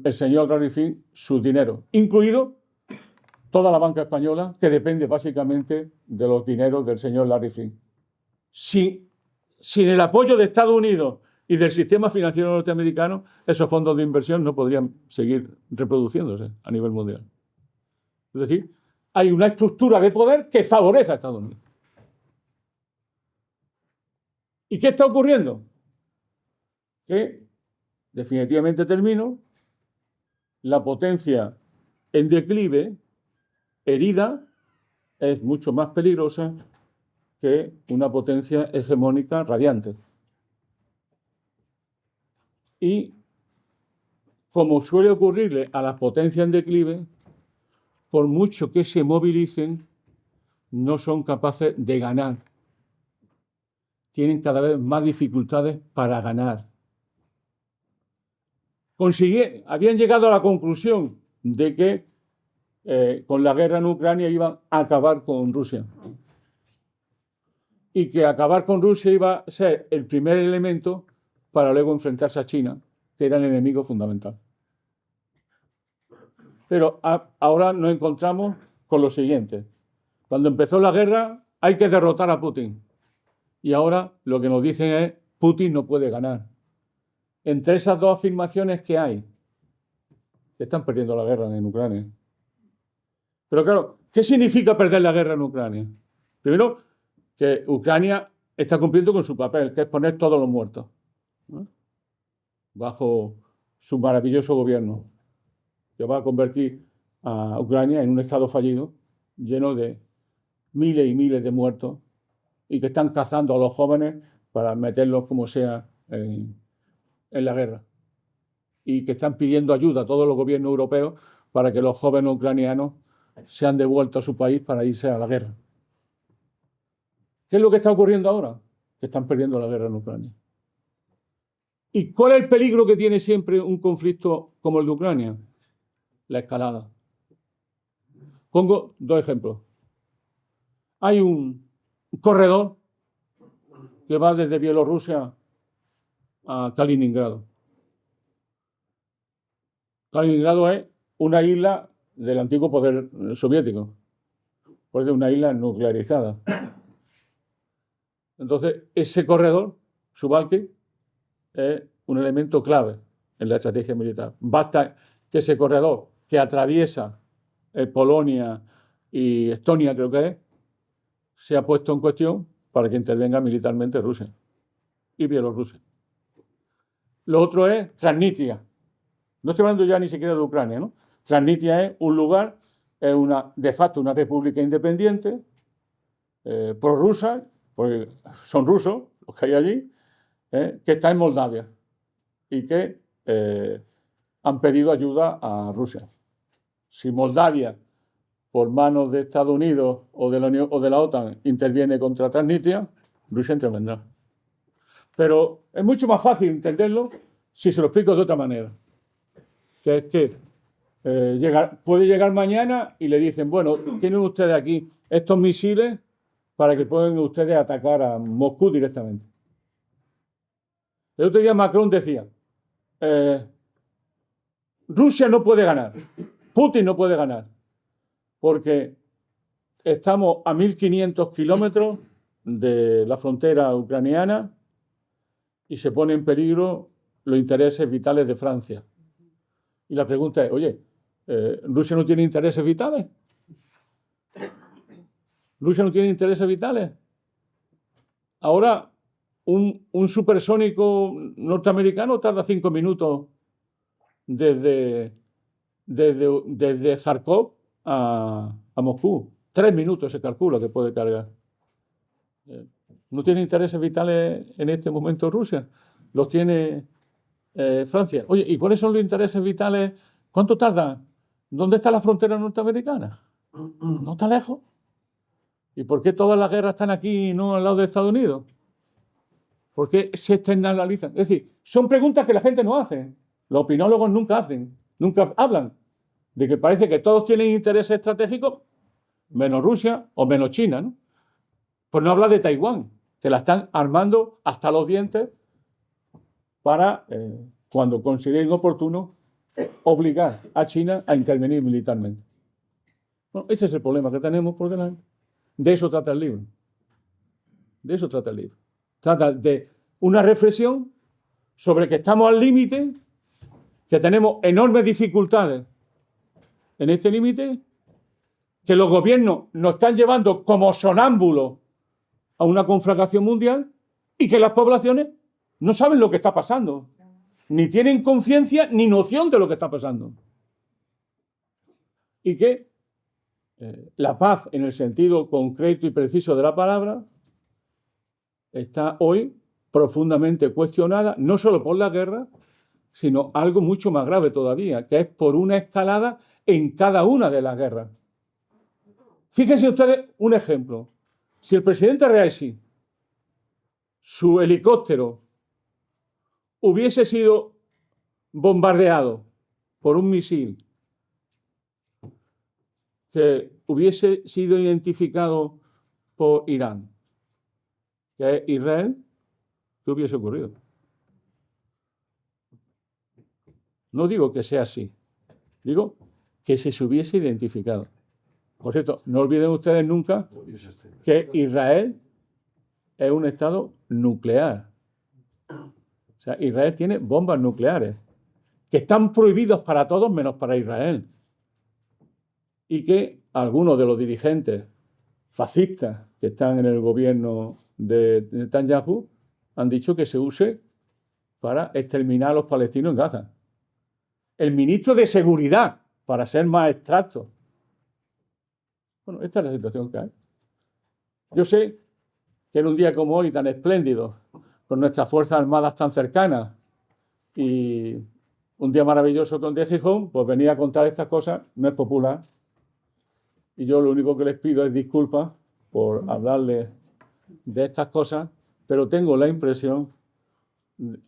Speaker 2: el señor Larry Fink su dinero, incluido toda la banca española, que depende básicamente de los dineros del señor Larry Fink. Sin el apoyo de Estados Unidos y del sistema financiero norteamericano, esos fondos de inversión no podrían seguir reproduciéndose a nivel mundial. Es decir, hay una estructura de poder que favorece a Estados Unidos. ¿Y qué está ocurriendo? Que, definitivamente termino, la potencia en declive, herida, es mucho más peligrosa que una potencia hegemónica radiante. Y, como suele ocurrirle a las potencias en declive, por mucho que se movilicen, no son capaces de ganar. Tienen cada vez más dificultades para ganar. Habían llegado a la conclusión de que con la guerra en Ucrania iban a acabar con Rusia. Y que acabar con Rusia iba a ser el primer elemento para luego enfrentarse a China, que era el enemigo fundamental. Pero ahora nos encontramos con lo siguiente. Cuando empezó la guerra, hay que derrotar a Putin. Y ahora lo que nos dicen es, Putin no puede ganar. Entre esas dos afirmaciones que hay, están perdiendo la guerra en Ucrania. Pero claro, ¿qué significa perder la guerra en Ucrania? Primero, que Ucrania está cumpliendo con su papel, que es poner todos los muertos, ¿no?, bajo su maravilloso gobierno, que va a convertir a Ucrania en un estado fallido, lleno de miles y miles de muertos, y que están cazando a los jóvenes para meterlos como sea en la guerra. Y que están pidiendo ayuda a todos los gobiernos europeos para que los jóvenes ucranianos sean devueltos a su país para irse a la guerra. ¿Qué es lo que está ocurriendo ahora? Que están perdiendo la guerra en Ucrania. ¿Y cuál es el peligro que tiene siempre un conflicto como el de Ucrania? La escalada. Pongo 2 ejemplos. Hay un corredor que va desde Bielorrusia a Kaliningrado. Kaliningrado es una isla del antiguo poder soviético, porque es una isla nuclearizada. Entonces, ese corredor, Suwałki, es un elemento clave en la estrategia militar. Basta que ese corredor, que atraviesa Polonia y Estonia, creo que es, sea puesto en cuestión para que intervenga militarmente Rusia y Bielorrusia. Lo otro es Transnistria. No estoy hablando ya ni siquiera de Ucrania, ¿no? Transnistria es un lugar, es de facto una república independiente, prorrusa, porque son rusos los que hay allí, que está en Moldavia y que han pedido ayuda a Rusia. Si Moldavia, por manos de Estados Unidos o de la OTAN, interviene contra Transnistria, Rusia intervendrá. Pero es mucho más fácil entenderlo si se lo explico de otra manera. Que es que puede llegar mañana y le dicen, bueno, tienen ustedes aquí estos misiles para que puedan ustedes atacar a Moscú directamente. El otro día Macron decía, Rusia no puede ganar, Putin no puede ganar, porque estamos a 1.500 kilómetros de la frontera ucraniana y se pone en peligro los intereses vitales de Francia. Y la pregunta es, oye, ¿Rusia no tiene intereses vitales? ¿Rusia no tiene intereses vitales? Ahora, un supersónico norteamericano tarda 5 minutos desde Kharkov a Moscú. 3 minutos se calcula que puede cargar. ¿No tiene intereses vitales en este momento Rusia? Los tiene Francia. Oye, ¿y cuáles son los intereses vitales? ¿Cuánto tardan? ¿Dónde está la frontera norteamericana? ¿No está lejos? ¿Y por qué todas las guerras están aquí y no al lado de Estados Unidos? ¿Por qué se externalizan? Es decir, son preguntas que la gente no hace. Los opinólogos nunca hacen, nunca hablan de que parece que todos tienen intereses estratégicos, menos Rusia o menos China, ¿no? Pues no habla de Taiwán, que la están armando hasta los dientes para, cuando consideren oportuno, obligar a China a intervenir militarmente. Bueno, ese es el problema que tenemos por delante. De eso trata el libro. De eso trata el libro. Trata de una reflexión sobre que estamos al límite, que tenemos enormes dificultades en este límite, que los gobiernos nos están llevando como sonámbulos a una conflagración mundial y que las poblaciones no saben lo que está pasando, ni tienen conciencia ni noción de lo que está pasando. Y que la paz, en el sentido concreto y preciso de la palabra, está hoy profundamente cuestionada, no solo por la guerra, sino algo mucho más grave todavía, que es por una escalada en cada una de las guerras. Fíjense ustedes un ejemplo. Si el presidente Raisi, su helicóptero, hubiese sido bombardeado por un misil que hubiese sido identificado por Irán, que es Israel, ¿qué hubiese ocurrido? No digo que sea así, digo que se hubiese identificado. Por cierto, no olviden ustedes nunca que Israel es un estado nuclear. O sea, Israel tiene bombas nucleares que están prohibidos para todos menos para Israel. Y que algunos de los dirigentes fascistas que están en el gobierno de Netanyahu han dicho que se use para exterminar a los palestinos en Gaza. El ministro de Seguridad, para ser más exacto. Bueno, esta es la situación que hay. Yo sé que en un día como hoy, tan espléndido, con nuestras Fuerzas Armadas tan cercanas y un día maravilloso con de Gijón, pues venir a contar estas cosas no es popular. Y yo lo único que les pido es disculpas por hablarles de estas cosas, pero tengo la impresión,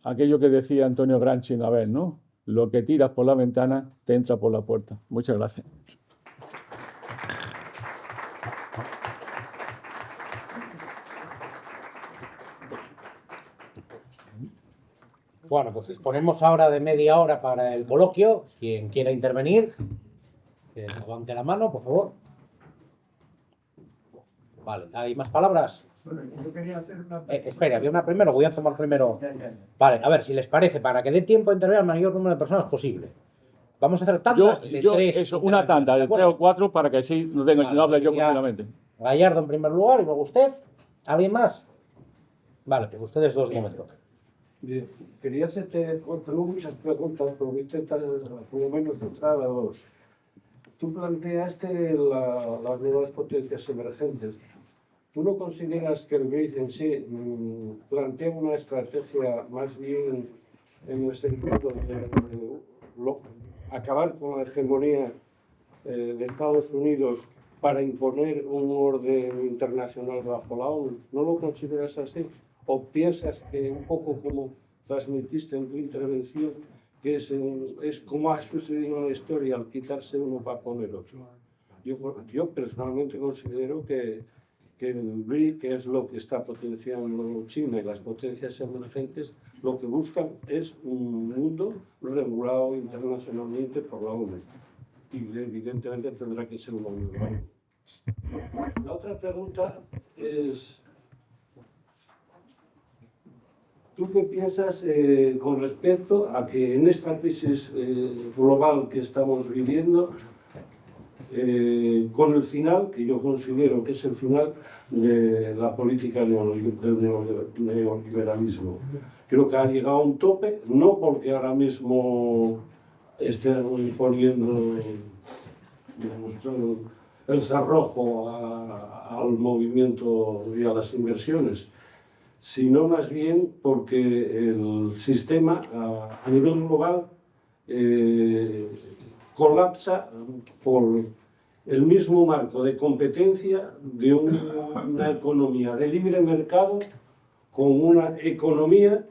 Speaker 2: aquello que decía Antonio Gramsci una vez, ¿no? Lo que tiras por la ventana te entra por la puerta. Muchas gracias.
Speaker 1: Bueno, pues disponemos ahora de media hora para el coloquio. Quien quiera intervenir, que levante la mano, por favor. Vale, ¿hay más palabras?
Speaker 3: Bueno, yo quería hacer una...
Speaker 1: Espera, había una primero, voy a tomar primero. Vale, a ver, si les parece, para que dé tiempo a intervenir al mayor número de personas posible. Vamos a hacer tandas de tres.
Speaker 2: Eso, una tanda de 3 o 4 para que así no hable yo continuamente.
Speaker 1: Gallardo en primer lugar y luego usted. ¿Alguien más? Vale, pues ustedes dos de momento.
Speaker 3: Bien, quería hacerte, tengo muchas preguntas, pero voy a intentar por lo menos entrar a dos. Tú planteaste las nuevas potencias emergentes. ¿Tú no consideras que el BRIC en sí plantea una estrategia más bien en el sentido de acabar con la hegemonía de Estados Unidos para imponer un orden internacional bajo la ONU? ¿No lo consideras así? ¿O piensas que un poco como transmitiste en tu intervención, que es como ha sucedido en la historia, al quitarse uno para poner otro? Yo personalmente considero que el BRIC, que es lo que está potenciando China y las potencias emergentes, lo que buscan es un mundo regulado internacionalmente por la ONU. Y evidentemente tendrá que ser una unión. La otra pregunta es, ¿tú qué piensas con respecto a que en esta crisis global que estamos viviendo, con el final, que yo considero que es el final de la política del neoliberalismo? Creo que ha llegado a un tope, no porque ahora mismo estén poniendo el cerrojo al movimiento y a las inversiones, sino más bien porque el sistema a nivel global colapsa por el mismo marco de competencia de una economía de libre mercado con una economía,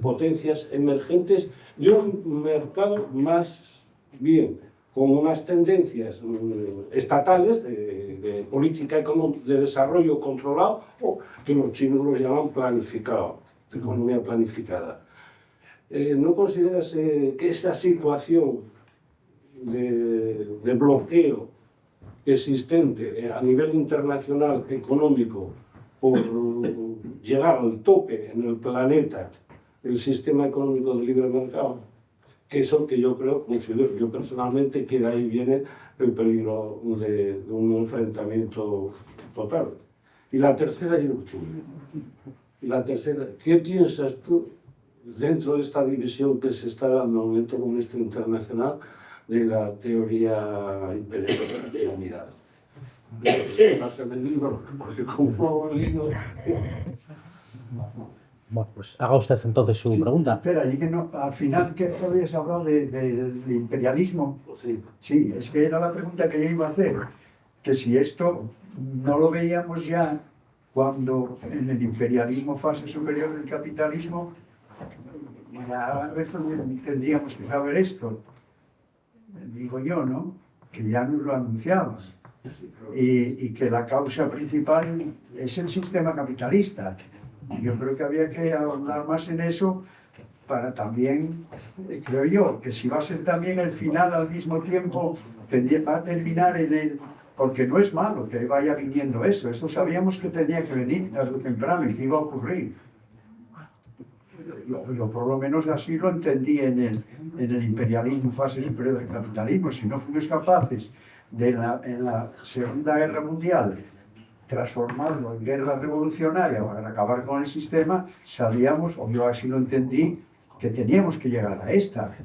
Speaker 3: potencias emergentes, de un mercado más bien con unas tendencias estatales de política de desarrollo controlado, o que los chinos lo llaman planificado, economía planificada. ¿No consideras que esa situación de bloqueo existente a nivel internacional económico por llegar al tope en el planeta el sistema económico de libre mercado, que es lo que yo considero yo personalmente, que de ahí viene el peligro de un enfrentamiento total? Y la tercera, ¿qué piensas tú dentro de esta división que se está dando en el movimiento comunista internacional de la teoría imperial de la unidad?
Speaker 1: Bueno, pues haga usted entonces su pregunta.
Speaker 4: Espera, y que no, al final que habías hablado del imperialismo.
Speaker 3: Sí.
Speaker 4: Sí, es que era la pregunta que yo iba a hacer, que si esto no lo veíamos ya cuando en el imperialismo fase superior del capitalismo, ya tendríamos que saber esto, digo yo, ¿no? Que ya nos lo anunciaban. Y que la causa principal es el sistema capitalista. Yo creo que había que hablar más en eso para también, creo yo, que si va a ser también el final al mismo tiempo, va a terminar en el... Porque no es malo que vaya viniendo eso sabíamos que tenía que venir tarde o temprano y que iba a ocurrir. Yo por lo menos así lo entendí en el imperialismo, fase superior del capitalismo. Si no fuimos capaces en la Segunda Guerra Mundial transformarlo en guerra revolucionaria para acabar con el sistema, sabíamos, o yo así lo entendí, que teníamos que llegar a esta.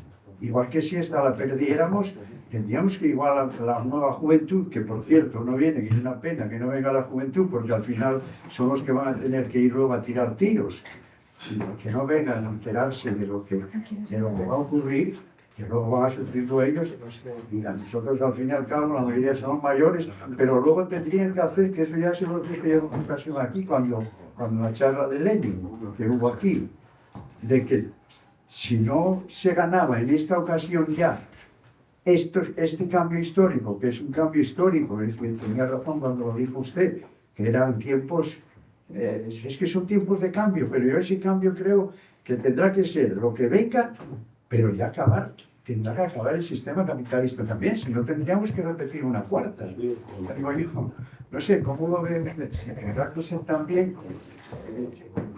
Speaker 4: Igual que si esta la perdiéramos, tendríamos que igual a la nueva juventud, que por cierto no viene, que es una pena que no venga la juventud, porque al final son los que van a tener que ir luego a tirar tiros, sino que no vengan a enterarse de lo que va a ocurrir, que luego van a sufrirlo ellos, y nosotros al fin y al cabo la mayoría somos mayores, pero luego tendrían que hacer, que eso ya se lo dije en una ocasión aquí, cuando la charla de Lenin, que hubo aquí, de que si no se ganaba en esta ocasión ya este cambio histórico, que es un cambio histórico, es que tenía razón cuando lo dijo usted, que eran tiempos, es que son tiempos de cambio, pero yo ese cambio creo que tendrá que ser lo que venga, pero ya acabar, tendrá que acabar el sistema capitalista también, si no tendríamos que repetir una cuarta. Digo yo, no sé, ¿cómo lo ven? Tendrá que ser también,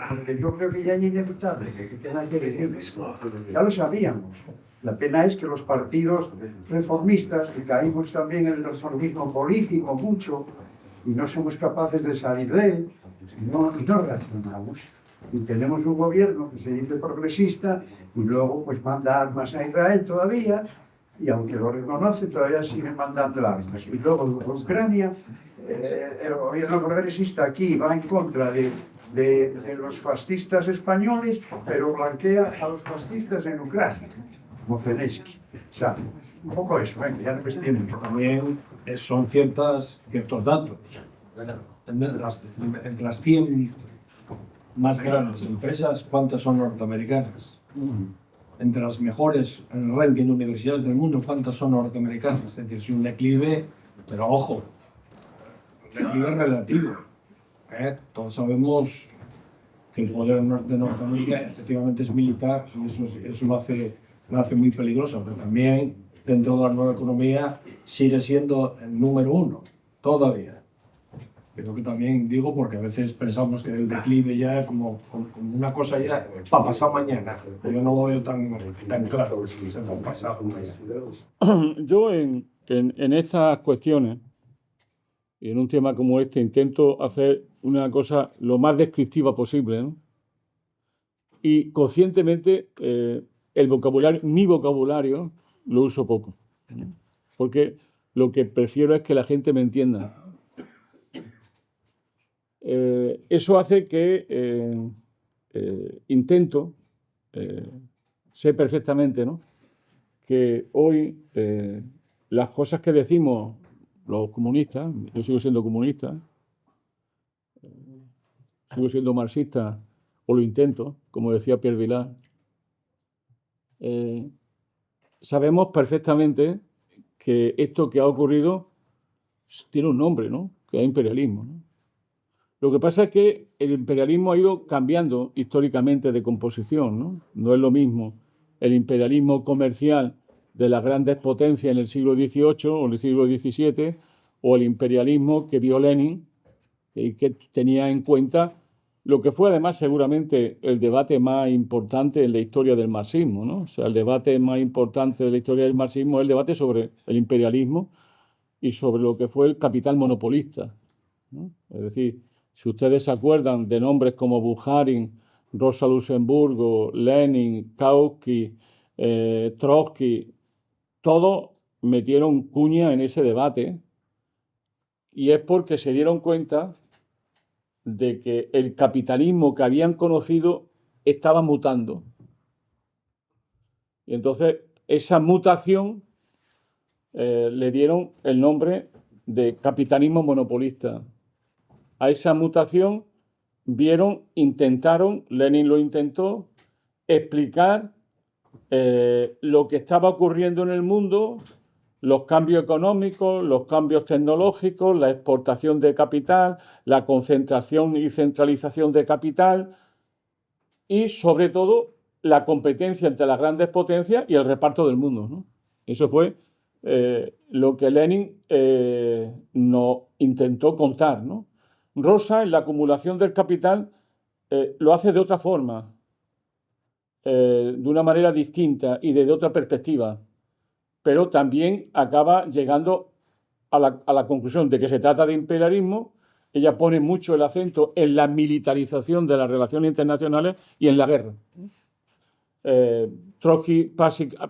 Speaker 4: porque yo creo que ya es inevitable, que tenga que decir, ya lo sabíamos. La pena es que los partidos reformistas, que caímos también en el reformismo político mucho, y no somos capaces de salir de él, y no reaccionamos. Y tenemos un gobierno que se dice progresista, y luego pues manda armas a Israel todavía, y aunque lo reconoce, todavía sigue mandando armas. Y luego Ucrania, el gobierno progresista aquí va en contra de los fascistas españoles, pero blanquea a los fascistas en Ucrania, como Zelensky. O sea, un poco eso, ya no me extiendo.
Speaker 5: También son ciertos datos. Entre las 100 más grandes empresas, ¿cuántas son norteamericanas? Entre las mejores en el ranking de universidades del mundo, ¿cuántas son norteamericanas? Es decir, es un declive, pero ojo, un declive relativo. Todos sabemos que el poder de Norteamérica efectivamente es militar y eso lo hace muy peligroso, pero también dentro de la nueva economía sigue siendo el número uno, todavía. Pero que también digo porque a veces pensamos que el declive ya como una cosa ya para pasado mañana. Yo no lo veo tan claro si se va a pasar mañana.
Speaker 2: Yo en estas cuestiones y en un tema como este intento hacer una cosa lo más descriptiva posible, ¿no? Y conscientemente mi vocabulario lo uso poco, ¿no? Porque lo que prefiero es que la gente me entienda. Eso hace que intento, sé perfectamente, ¿no?, que hoy las cosas que decimos los comunistas, yo sigo siendo comunista, sigo siendo marxista, o lo intento, como decía Pierre Vilar, sabemos perfectamente que esto que ha ocurrido tiene un nombre, ¿no?, que es imperialismo, ¿no? Lo que pasa es que el imperialismo ha ido cambiando históricamente de composición, ¿no? No es lo mismo el imperialismo comercial de las grandes potencias en el siglo XVIII o en el siglo XVII, o el imperialismo que vio Lenin y que tenía en cuenta lo que fue además seguramente el debate más importante en la historia del marxismo, ¿no? O sea, el debate más importante de la historia del marxismo es el debate sobre el imperialismo y sobre lo que fue el capital monopolista, ¿no? Es decir, si ustedes se acuerdan de nombres como Bukharin, Rosa Luxemburgo, Lenin, Kautsky, Trotsky, todos metieron cuña en ese debate, y es porque se dieron cuenta de que el capitalismo que habían conocido estaba mutando. Y entonces esa mutación le dieron el nombre de capitalismo monopolista. A esa mutación intentaron, Lenin lo intentó, explicar lo que estaba ocurriendo en el mundo, los cambios económicos, los cambios tecnológicos, la exportación de capital, la concentración y centralización de capital y, sobre todo, la competencia entre las grandes potencias y el reparto del mundo, ¿no? Eso fue lo que Lenin nos intentó contar, ¿no? Rosa, en la acumulación del capital, lo hace de otra forma, de una manera distinta y desde otra perspectiva, pero también acaba llegando a la conclusión de que se trata de imperialismo. Ella pone mucho el acento en la militarización de las relaciones internacionales y en la guerra. Trotsky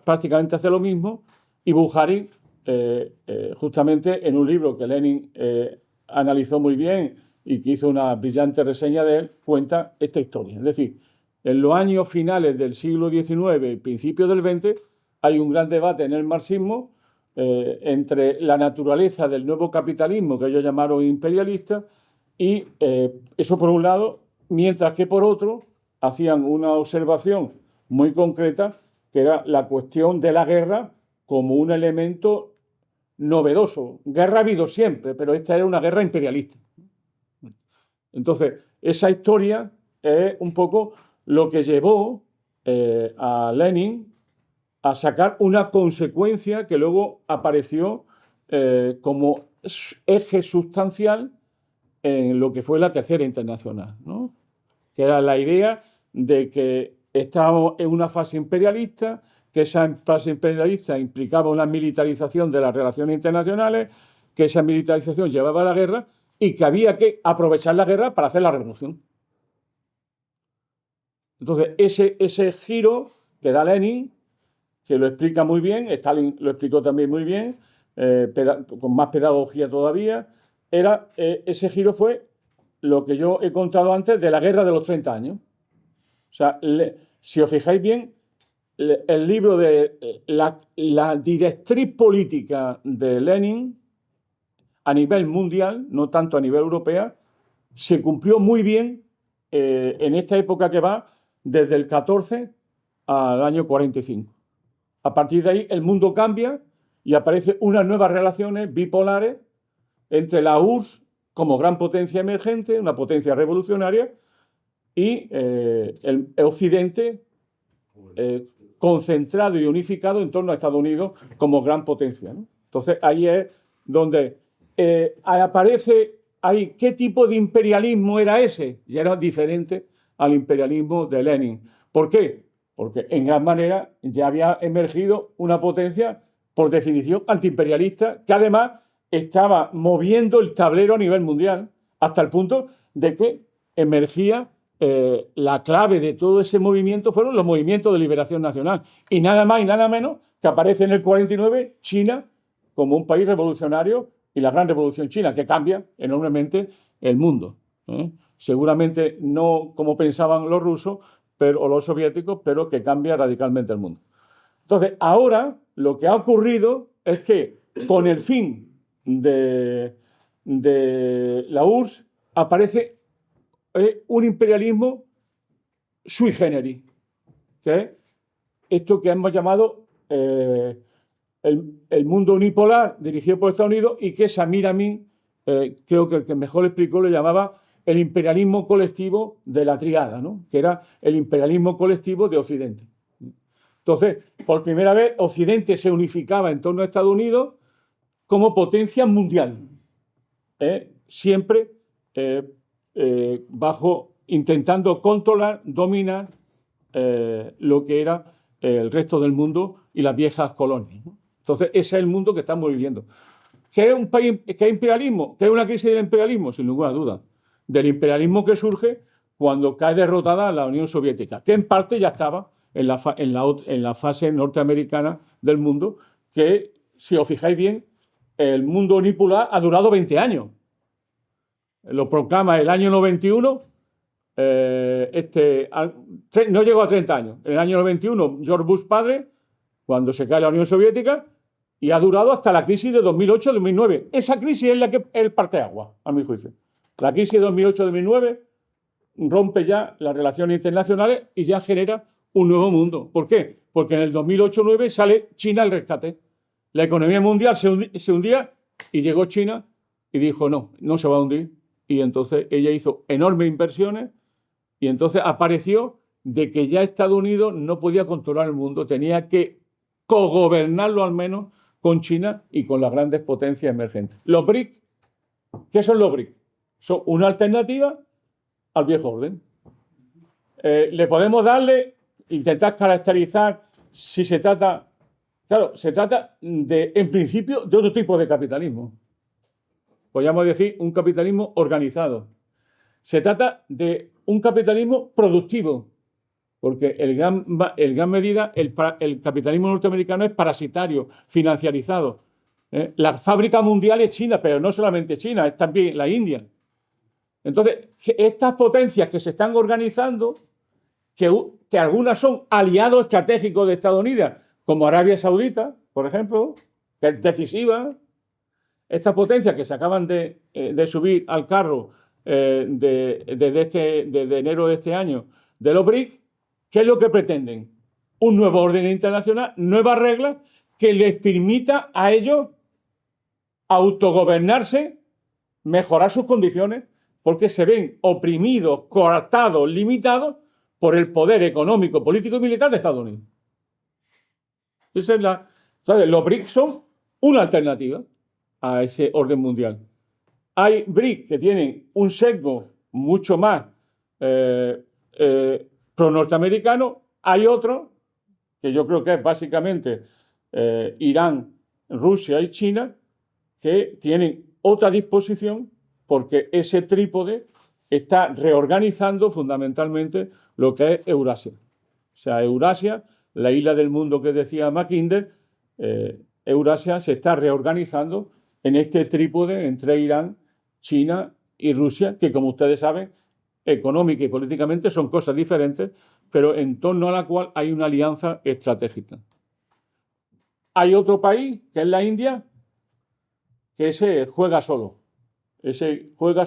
Speaker 2: prácticamente hace lo mismo, y Bukharin, justamente en un libro que Lenin analizó muy bien y que hizo una brillante reseña de él, cuenta esta historia. Es decir, en los años finales del siglo XIX y principios del XX, hay un gran debate en el marxismo entre la naturaleza del nuevo capitalismo, que ellos llamaron imperialista, y eso por un lado, mientras que por otro hacían una observación muy concreta, que era la cuestión de la guerra como un elemento novedoso. Guerra ha habido siempre, pero esta era una guerra imperialista. Entonces, esa historia es un poco lo que llevó a Lenin a sacar una consecuencia que luego apareció como eje sustancial en lo que fue la Tercera Internacional, ¿no? Que era la idea de que estábamos en una fase imperialista, que esa fase imperialista implicaba una militarización de las relaciones internacionales, que esa militarización llevaba a la guerra y que había que aprovechar la guerra para hacer la revolución. Entonces, ese giro que da Lenin, que lo explica muy bien, Stalin lo explicó también muy bien, con más pedagogía todavía, ese giro fue lo que yo he contado antes de la guerra de los 30 años. O sea, si os fijáis bien, el libro de la directriz política de Lenin a nivel mundial, no tanto a nivel europeo, se cumplió muy bien en esta época que va desde el 14 al año 45. A partir de ahí el mundo cambia y aparecen unas nuevas relaciones bipolares entre la URSS como gran potencia emergente, una potencia revolucionaria, y el Occidente concentrado y unificado en torno a Estados Unidos como gran potencia, ¿no? Entonces ahí es donde aparece ahí qué tipo de imperialismo era ese. Ya era diferente al imperialismo de Lenin. ¿Por qué? Porque en gran manera ya había emergido una potencia, por definición, antiimperialista, que además estaba moviendo el tablero a nivel mundial, hasta el punto de que emergía la clave de todo ese movimiento fueron los movimientos de liberación nacional. Y nada más y nada menos que aparece en el 49 China como un país revolucionario y la gran revolución china, que cambia enormemente el mundo. Seguramente no como pensaban los rusos o los soviéticos, pero que cambia radicalmente el mundo. Entonces, ahora lo que ha ocurrido es que con el fin de la URSS aparece un imperialismo sui generis, que es esto que hemos llamado el mundo unipolar dirigido por Estados Unidos, y que Samir Amin, creo que el que mejor lo explicó, lo llamaba el imperialismo colectivo de la triada, ¿no? Que era el imperialismo colectivo de Occidente. Entonces, por primera vez, Occidente se unificaba en torno a Estados Unidos como potencia mundial, siempre intentando controlar, dominar lo que era el resto del mundo y las viejas colonias, ¿no? Entonces, ese es el mundo que estamos viviendo. ¿Qué es un país, qué es imperialismo? ¿Qué es una crisis del imperialismo? Sin ninguna duda. Del imperialismo que surge cuando cae derrotada la Unión Soviética, que en parte ya estaba en la fase norteamericana del mundo, que, si os fijáis bien, el mundo unipolar ha durado 20 años. Lo proclama el año 91, no llegó a 30 años. En el año 91, George Bush padre, cuando se cae la Unión Soviética, y ha durado hasta la crisis de 2008-2009. Esa crisis es la que el parteaguas, a mi juicio. La crisis de 2008-2009 rompe ya las relaciones internacionales y ya genera un nuevo mundo. ¿Por qué? Porque en el 2008-2009 sale China al rescate. La economía mundial se hundía y llegó China y dijo no se va a hundir. Y entonces ella hizo enormes inversiones y entonces apareció de que ya Estados Unidos no podía controlar el mundo, tenía que cogobernarlo al menos con China y con las grandes potencias emergentes. Los BRIC, ¿qué son los BRIC? Son una alternativa al viejo orden. Le podemos intentar caracterizar si se trata, claro, se trata en principio de otro tipo de capitalismo. Podríamos decir un capitalismo organizado. Se trata de un capitalismo productivo, porque en gran medida el capitalismo norteamericano es parasitario, financiarizado. La fábrica mundial es China, pero no solamente China, es también la India. Entonces, estas potencias que se están organizando, que algunas son aliados estratégicos de Estados Unidos, como Arabia Saudita, por ejemplo, que es decisiva. Estas potencias que se acaban de subir al carro desde enero de este año de los BRICS, ¿qué es lo que pretenden? Un nuevo orden internacional, nuevas reglas que les permita a ellos autogobernarse, mejorar sus condiciones, porque se ven oprimidos, coartados, limitados por el poder económico, político y militar de Estados Unidos. Esa es ¿sabes? Los BRICS son una alternativa a ese orden mundial. Hay BRICS que tienen un sesgo mucho más pro-norteamericano, hay otros, que yo creo que es básicamente Irán, Rusia y China, que tienen otra disposición porque ese trípode está reorganizando fundamentalmente lo que es Eurasia. O sea, Eurasia, la isla del mundo que decía Mackinder, Eurasia se está reorganizando en este trípode entre Irán, China y Rusia, que como ustedes saben, económica y políticamente son cosas diferentes, pero en torno a la cual hay una alianza estratégica. Hay otro país, que es la India, que ese juega solo, ese juega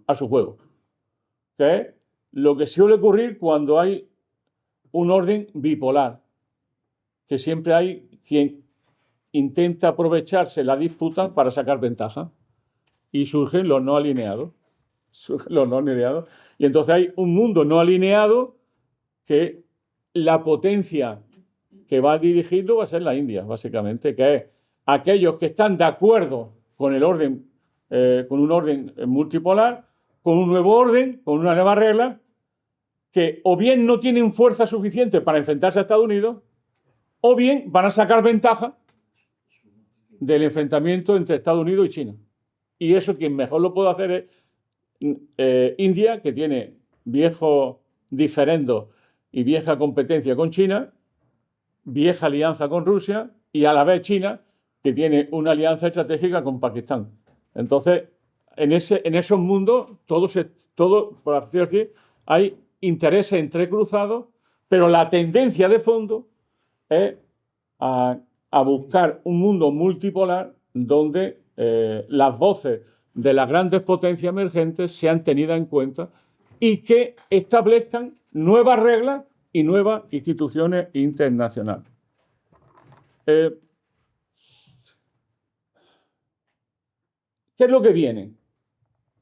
Speaker 2: a su juego, que es lo que suele ocurrir cuando hay un orden bipolar, que siempre hay quien intenta aprovecharse la disputa para sacar ventaja y surgen los no alineados. Y entonces hay un mundo no alineado que la potencia que va dirigido va a ser la India, básicamente, que es aquellos que están de acuerdo con el orden, con un orden multipolar, con un nuevo orden, con una nueva regla, que o bien no tienen fuerza suficiente para enfrentarse a Estados Unidos, o bien van a sacar ventaja del enfrentamiento entre Estados Unidos y China. Y eso quien mejor lo puede hacer es India, que tiene viejo diferendo y vieja competencia con China, vieja alianza con Rusia y a la vez China, que tiene una alianza estratégica con Pakistán. Entonces, en esos mundos, por así decir, hay intereses entrecruzados, pero la tendencia de fondo es a buscar un mundo multipolar donde las voces de las grandes potencias emergentes sean tenidas en cuenta y que establezcan nuevas reglas y nuevas instituciones internacionales. ¿Qué es lo que viene?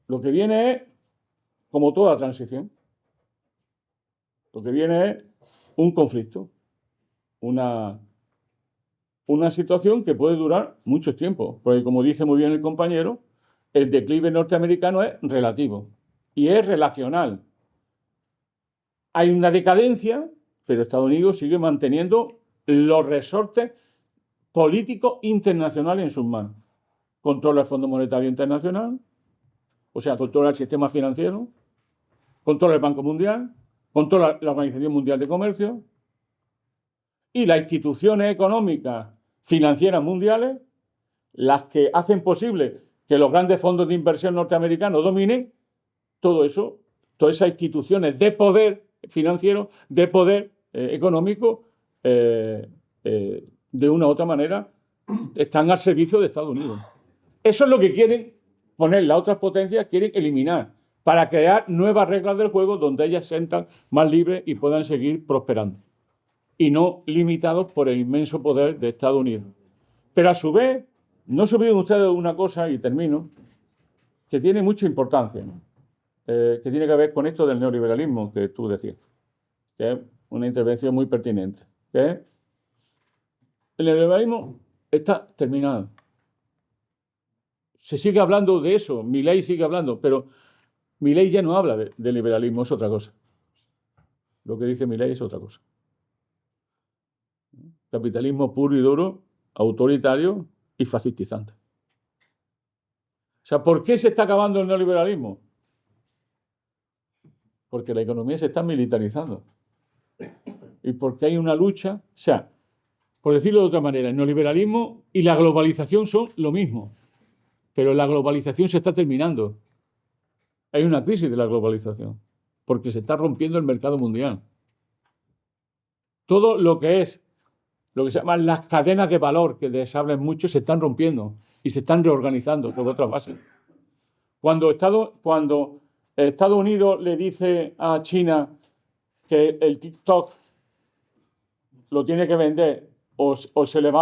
Speaker 2: Lo que viene es, como toda transición, lo que viene es un conflicto, una situación que puede durar mucho tiempo, porque como dice muy bien el compañero, el declive norteamericano es relativo y es relacional. Hay una decadencia, pero Estados Unidos sigue manteniendo los resortes políticos internacionales en sus manos. Controla el Fondo Monetario Internacional, o sea, controla el sistema financiero, controla el Banco Mundial, controla la Organización Mundial de Comercio y las instituciones económicas financieras mundiales, las que hacen posible que los grandes fondos de inversión norteamericanos dominen todo eso, todas esas instituciones de poder financiero, de poder económico, de una u otra manera, están al servicio de Estados Unidos. Eso es lo que quieren poner las otras potencias, quieren eliminar, para crear nuevas reglas del juego donde ellas se sientan más libres y puedan seguir prosperando. Y no limitados por el inmenso poder de Estados Unidos. Pero a su vez, no se olviden ustedes una cosa, y termino, que tiene mucha importancia, ¿no? Que tiene que ver con esto del neoliberalismo que tú decías, que es una intervención muy pertinente. Que el neoliberalismo está terminado. Se sigue hablando de eso, Milei sigue hablando, pero Milei ya no habla de liberalismo, es otra cosa. Lo que dice Milei es otra cosa. Capitalismo puro y duro, autoritario y fascistizante. O sea, ¿por qué se está acabando el neoliberalismo? Porque la economía se está militarizando. Y porque hay una lucha, o sea, por decirlo de otra manera, el neoliberalismo y la globalización son lo mismo. Pero la globalización se está terminando. Hay una crisis de la globalización, porque se está rompiendo el mercado mundial. Todo lo que es lo que se llaman las cadenas de valor, que les hablan mucho, se están rompiendo y se están reorganizando sobre otras bases. Cuando Estados Unidos le dice a China que el TikTok lo tiene que vender o se lo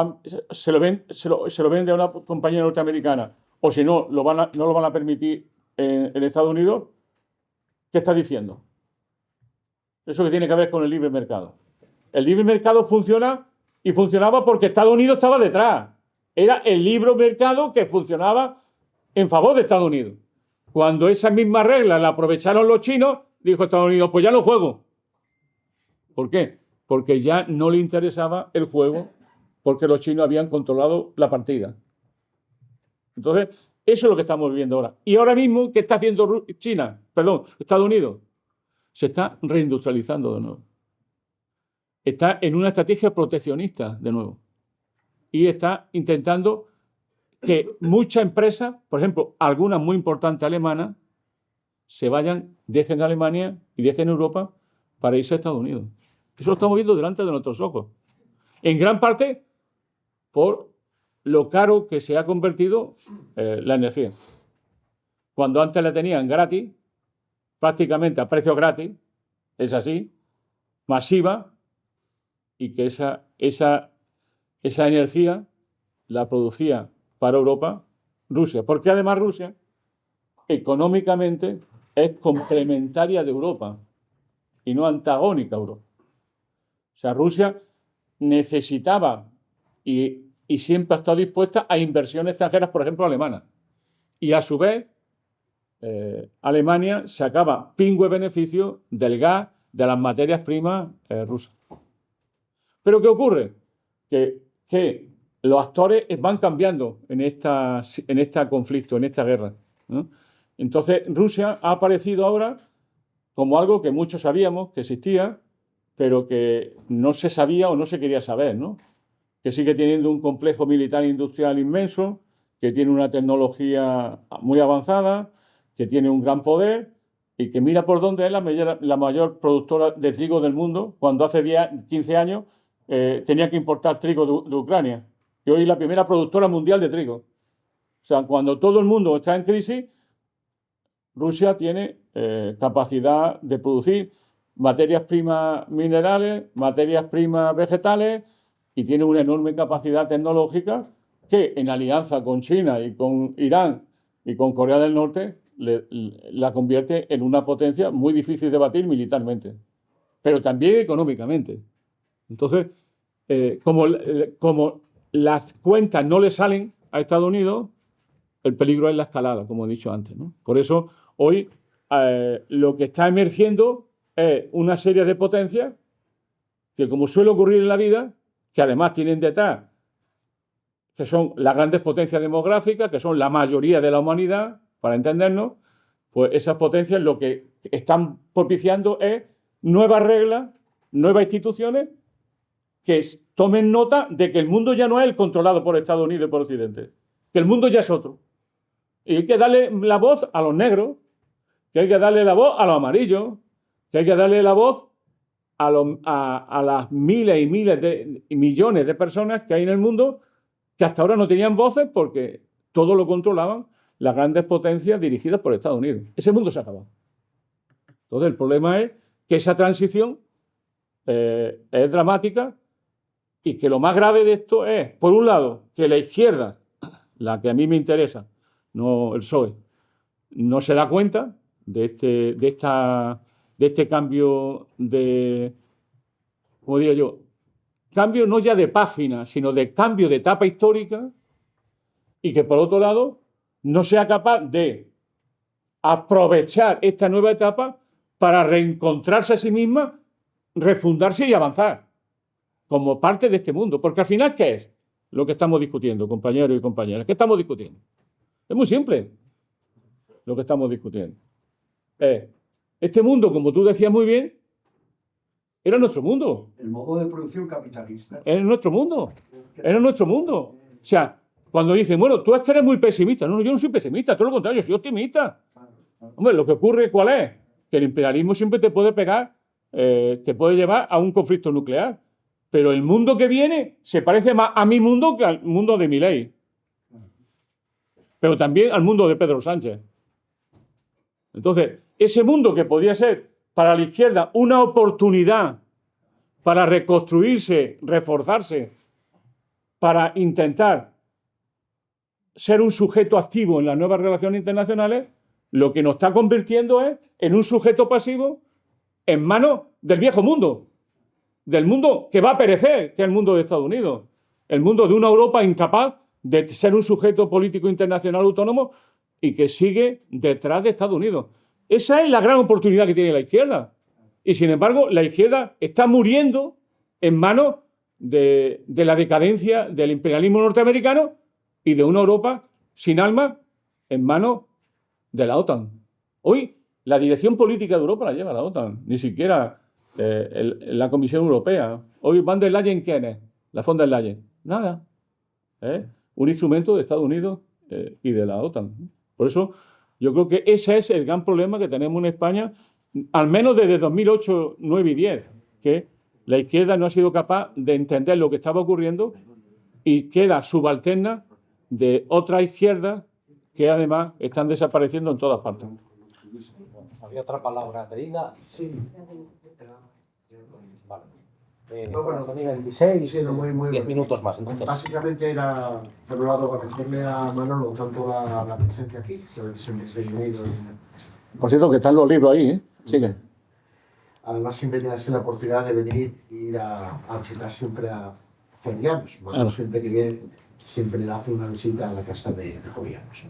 Speaker 2: vende a una compañía norteamericana, o si no, no lo van a permitir en Estados Unidos, ¿qué está diciendo? Eso que tiene que ver con el libre mercado. El libre mercado funciona y funcionaba porque Estados Unidos estaba detrás. Era el libre mercado que funcionaba en favor de Estados Unidos. Cuando esa misma regla la aprovecharon los chinos, dijo Estados Unidos, pues ya no juego. ¿Por qué? Porque ya no le interesaba el juego, porque los chinos habían controlado la partida. Entonces, eso es lo que estamos viviendo ahora. Y ahora mismo, ¿qué está haciendo Estados Unidos? Se está reindustrializando de nuevo. Está en una estrategia proteccionista de nuevo. Y está intentando que muchas empresas, por ejemplo, algunas muy importantes alemanas, dejen Alemania y dejen Europa para irse a Estados Unidos. Eso lo estamos viendo delante de nuestros ojos. En gran parte por lo caro que se ha convertido la energía. Cuando antes la tenían gratis, prácticamente a precio gratis, es así, masiva, y que esa energía la producía para Europa Rusia. Porque además Rusia, económicamente, es complementaria de Europa y no antagónica a Europa. O sea, Rusia necesitaba y siempre ha estado dispuesta a inversiones extranjeras, por ejemplo, alemanas. Y a su vez, Alemania sacaba pingüe beneficio del gas, de las materias primas rusas. Pero ¿qué ocurre? Que los actores van cambiando en este conflicto, en esta guerra, ¿no? Entonces, Rusia ha aparecido ahora como algo que muchos sabíamos que existía, pero que no se sabía o no se quería saber, ¿no? Que sigue teniendo un complejo militar industrial inmenso, que tiene una tecnología muy avanzada, que tiene un gran poder y que mira por dónde es la mayor productora de trigo del mundo, cuando hace 15 años tenía que importar trigo de Ucrania. Y hoy es la primera productora mundial de trigo. O sea, cuando todo el mundo está en crisis, Rusia tiene capacidad de producir materias primas minerales, materias primas vegetales, y tiene una enorme capacidad tecnológica que, en alianza con China y con Irán y con Corea del Norte, la convierte en una potencia muy difícil de batir militarmente, pero también económicamente. Entonces, como las cuentas no le salen a Estados Unidos, el peligro es la escalada, como he dicho antes, ¿no? Por eso, hoy lo que está emergiendo es una serie de potencias que, como suele ocurrir en la vida, que además tienen detrás, que son las grandes potencias demográficas, que son la mayoría de la humanidad, para entendernos, pues esas potencias lo que están propiciando es nuevas reglas, nuevas instituciones que tomen nota de que el mundo ya no es el controlado por Estados Unidos y por Occidente, que el mundo ya es otro. Y hay que darle la voz a los negros, que hay que darle la voz a los amarillos, que hay que darle la voz a las miles y miles y millones de personas que hay en el mundo que hasta ahora no tenían voces porque todo lo controlaban las grandes potencias dirigidas por Estados Unidos. Ese mundo se ha acabado. Entonces, el problema es que esa transición es dramática y que lo más grave de esto es, por un lado, que la izquierda, la que a mí me interesa, no el PSOE, no se da cuenta de este cambio como digo yo, cambio no ya de página, sino de cambio de etapa histórica, y que por otro lado no sea capaz de aprovechar esta nueva etapa para reencontrarse a sí misma, refundarse y avanzar como parte de este mundo. Porque al final, ¿qué es lo que estamos discutiendo, compañeros y compañeras? ¿Qué estamos discutiendo? Es muy simple lo que estamos discutiendo. Este mundo, como tú decías muy bien, era nuestro mundo.
Speaker 4: El modo de producción capitalista.
Speaker 2: Era nuestro mundo. Era nuestro mundo. O sea, cuando dicen, bueno, tú es que eres muy pesimista. No, yo no soy pesimista, todo lo contrario, yo soy optimista. Hombre, lo que ocurre, ¿cuál es? Que el imperialismo siempre te puede pegar, te puede llevar a un conflicto nuclear. Pero el mundo que viene se parece más a mi mundo que al mundo de Milei. Pero también al mundo de Pedro Sánchez. Entonces, ese mundo que podría ser para la izquierda una oportunidad para reconstruirse, reforzarse, para intentar ser un sujeto activo en las nuevas relaciones internacionales, lo que nos está convirtiendo es en un sujeto pasivo en manos del viejo mundo, del mundo que va a perecer, que es el mundo de Estados Unidos, el mundo de una Europa incapaz de ser un sujeto político internacional autónomo y que sigue detrás de Estados Unidos. Esa es la gran oportunidad que tiene la izquierda. Y sin embargo, la izquierda está muriendo en manos de la decadencia del imperialismo norteamericano y de una Europa sin alma en manos de la OTAN. Hoy la dirección política de Europa la lleva la OTAN, ni siquiera la Comisión Europea. Hoy Van der Leyen, ¿quién es? La von der Leyen. Nada. Un instrumento de Estados Unidos y de la OTAN. Por eso yo creo que ese es el gran problema que tenemos en España, al menos desde 2008, 9 y 10, que la izquierda no ha sido capaz de entender lo que estaba ocurriendo y queda subalterna de otras izquierdas que además están desapareciendo en todas partes.
Speaker 1: ¿Había otra palabra pedida?
Speaker 6: Sí.
Speaker 1: Vale.
Speaker 6: No, bueno,
Speaker 1: 2026,
Speaker 6: sí, no, muy
Speaker 1: 10
Speaker 6: bueno.
Speaker 1: minutos más, entonces.
Speaker 6: Básicamente era, por un lado, agradecerle a Manolo tanto la presencia aquí, siempre es bienvenido.
Speaker 2: Por cierto, que están los libros ahí, ¿eh? Sigue.
Speaker 6: Además, siempre tienes la oportunidad de venir e ir a visitar siempre a Jovianos. Manolo, siempre que viene, siempre le hace una visita a la casa de Jovianos.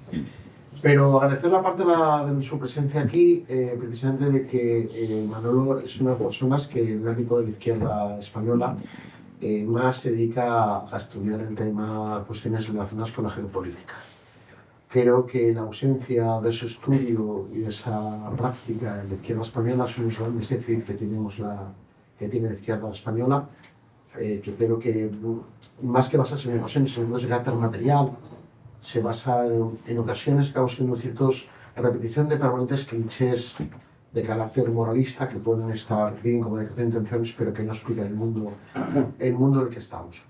Speaker 6: Pero agradecer la parte de su presencia aquí, precisamente de que Manolo es una de las personas que en el ámbito de la izquierda española más se dedica a estudiar el tema, cuestiones relacionadas con la geopolítica. Creo que la ausencia de ese estudio y de esa práctica en la izquierda española son los grandes déficits que tiene la izquierda española, que creo que más que basarse en ocasiones en de carácter material, se basa en ocasiones, acabamos siendo ciertos repetición de permanentes clichés de carácter moralista que pueden estar bien como declaración de intenciones, pero que no explican el mundo en el que estamos.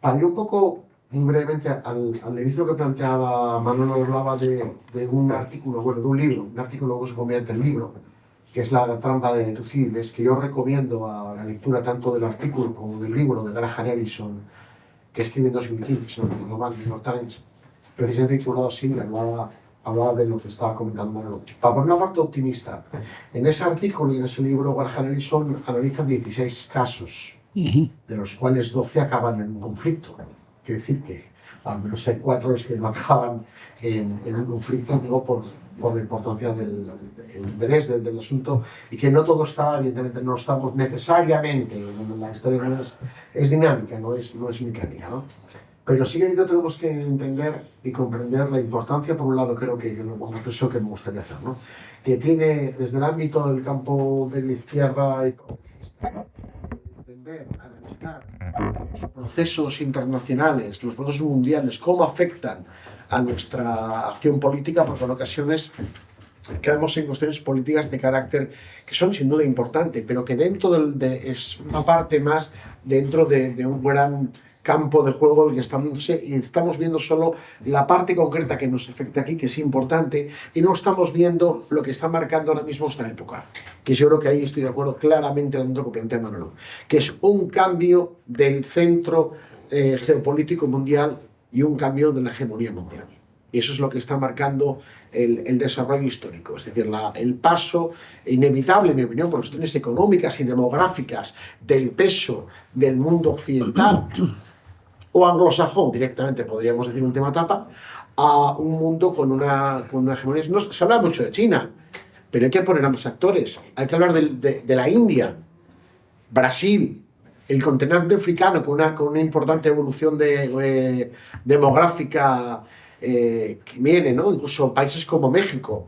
Speaker 6: Para ir un poco, muy brevemente, al inicio que planteaba Manolo, hablaba de un artículo, bueno, de un libro, un artículo que se convierte en libro, que es La trampa de Tucídides, que yo recomiendo a la lectura tanto del artículo como del libro de Graham Allison, que escribe en 2015, si no me equivoco mal, New York Times, precisamente titulado así, hablaba de lo que estaba comentando Manolo. Para poner una parte optimista, en ese artículo y en ese libro, Graham Allison analiza 16 casos, de los cuales 12 acaban en un conflicto. Quiere decir que al menos hay 4 los que no acaban en un conflicto, digo, por la importancia del interés del asunto, y que no todo está, evidentemente no estamos necesariamente, la historia no es dinámica, no es mecánica, ¿no? Pero sí que tenemos que entender y comprender la importancia, por un lado, creo que una expresión que me gustaría hacer, ¿no? Que tiene desde el ámbito del campo de la izquierda y entender, analizar los procesos internacionales, los procesos mundiales, cómo afectan a nuestra acción política, porque en ocasiones quedamos en cuestiones políticas de carácter que son sin duda importantes, pero que dentro es una parte más dentro de un gran campo de juego y estamos viendo solo la parte concreta que nos afecta aquí, que es importante, y no estamos viendo lo que está marcando ahora mismo esta época, que yo creo que ahí estoy de acuerdo claramente con lo que plantea Manolo, que es un cambio del centro geopolítico mundial y un cambio de la hegemonía mundial. Y eso es lo que está marcando el desarrollo histórico, es decir, el paso inevitable, en mi opinión, por cuestiones económicas y demográficas del peso del mundo occidental o anglosajón, directamente podríamos decir un tema tapa, a un mundo con una hegemonía. No, se habla mucho de China, pero hay que poner a más actores. Hay que hablar de la India, Brasil, el continente africano con una importante evolución demográfica que viene, ¿no? Incluso países como México.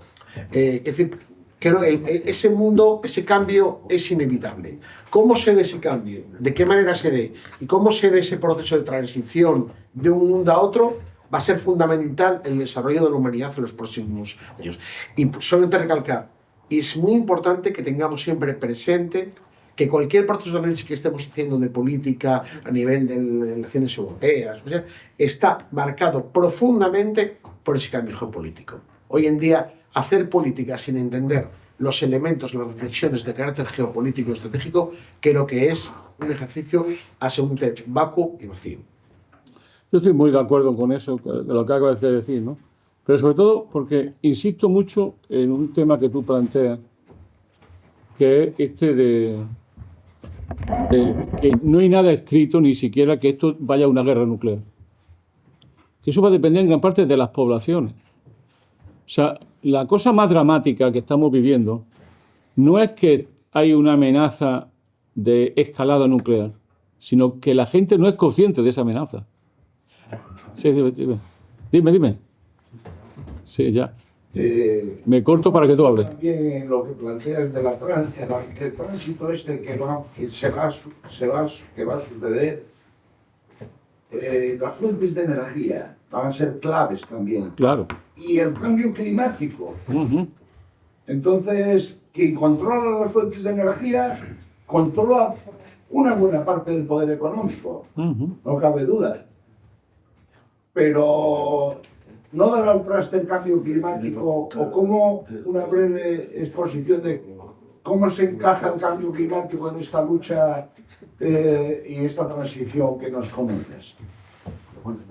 Speaker 6: Es decir, creo que ese mundo, ese cambio es inevitable. ¿Cómo se dé ese cambio? ¿De qué manera se dé? ¿Y cómo se dé ese proceso de transición de un mundo a otro? Va a ser fundamental el desarrollo de la humanidad en los próximos años. Y solamente recalcar, es muy importante que tengamos siempre presente que cualquier proceso de análisis que estemos haciendo de política a nivel de elecciones europeas, o sea, está marcado profundamente por ese cambio geopolítico. Hoy en día, hacer política sin entender los elementos, las reflexiones de carácter geopolítico y estratégico, creo que es un ejercicio absolutamente vacuo y vacío.
Speaker 2: Yo estoy muy de acuerdo con eso, de lo que acabas de decir, ¿no? Pero sobre todo porque insisto mucho en un tema que tú planteas, que es este de que no hay nada escrito ni siquiera que esto vaya a una guerra nuclear. Que eso va a depender en gran parte de las poblaciones. O sea, la cosa más dramática que estamos viviendo no es que hay una amenaza de escalada nuclear, sino que la gente no es consciente de esa amenaza. Sí, dime. Sí, ya. Me corto para que tú hables.
Speaker 6: También lo que planteas de el tránsito que va a suceder, las fuentes de energía van a ser claves también.
Speaker 2: Claro.
Speaker 6: Y el cambio climático. Entonces, quien controla las fuentes de energía controla una buena parte del poder económico, no cabe duda. Pero no dar al traste el cambio climático, o como una breve exposición de cómo se encaja el cambio climático en esta lucha y esta transición que nos comentas.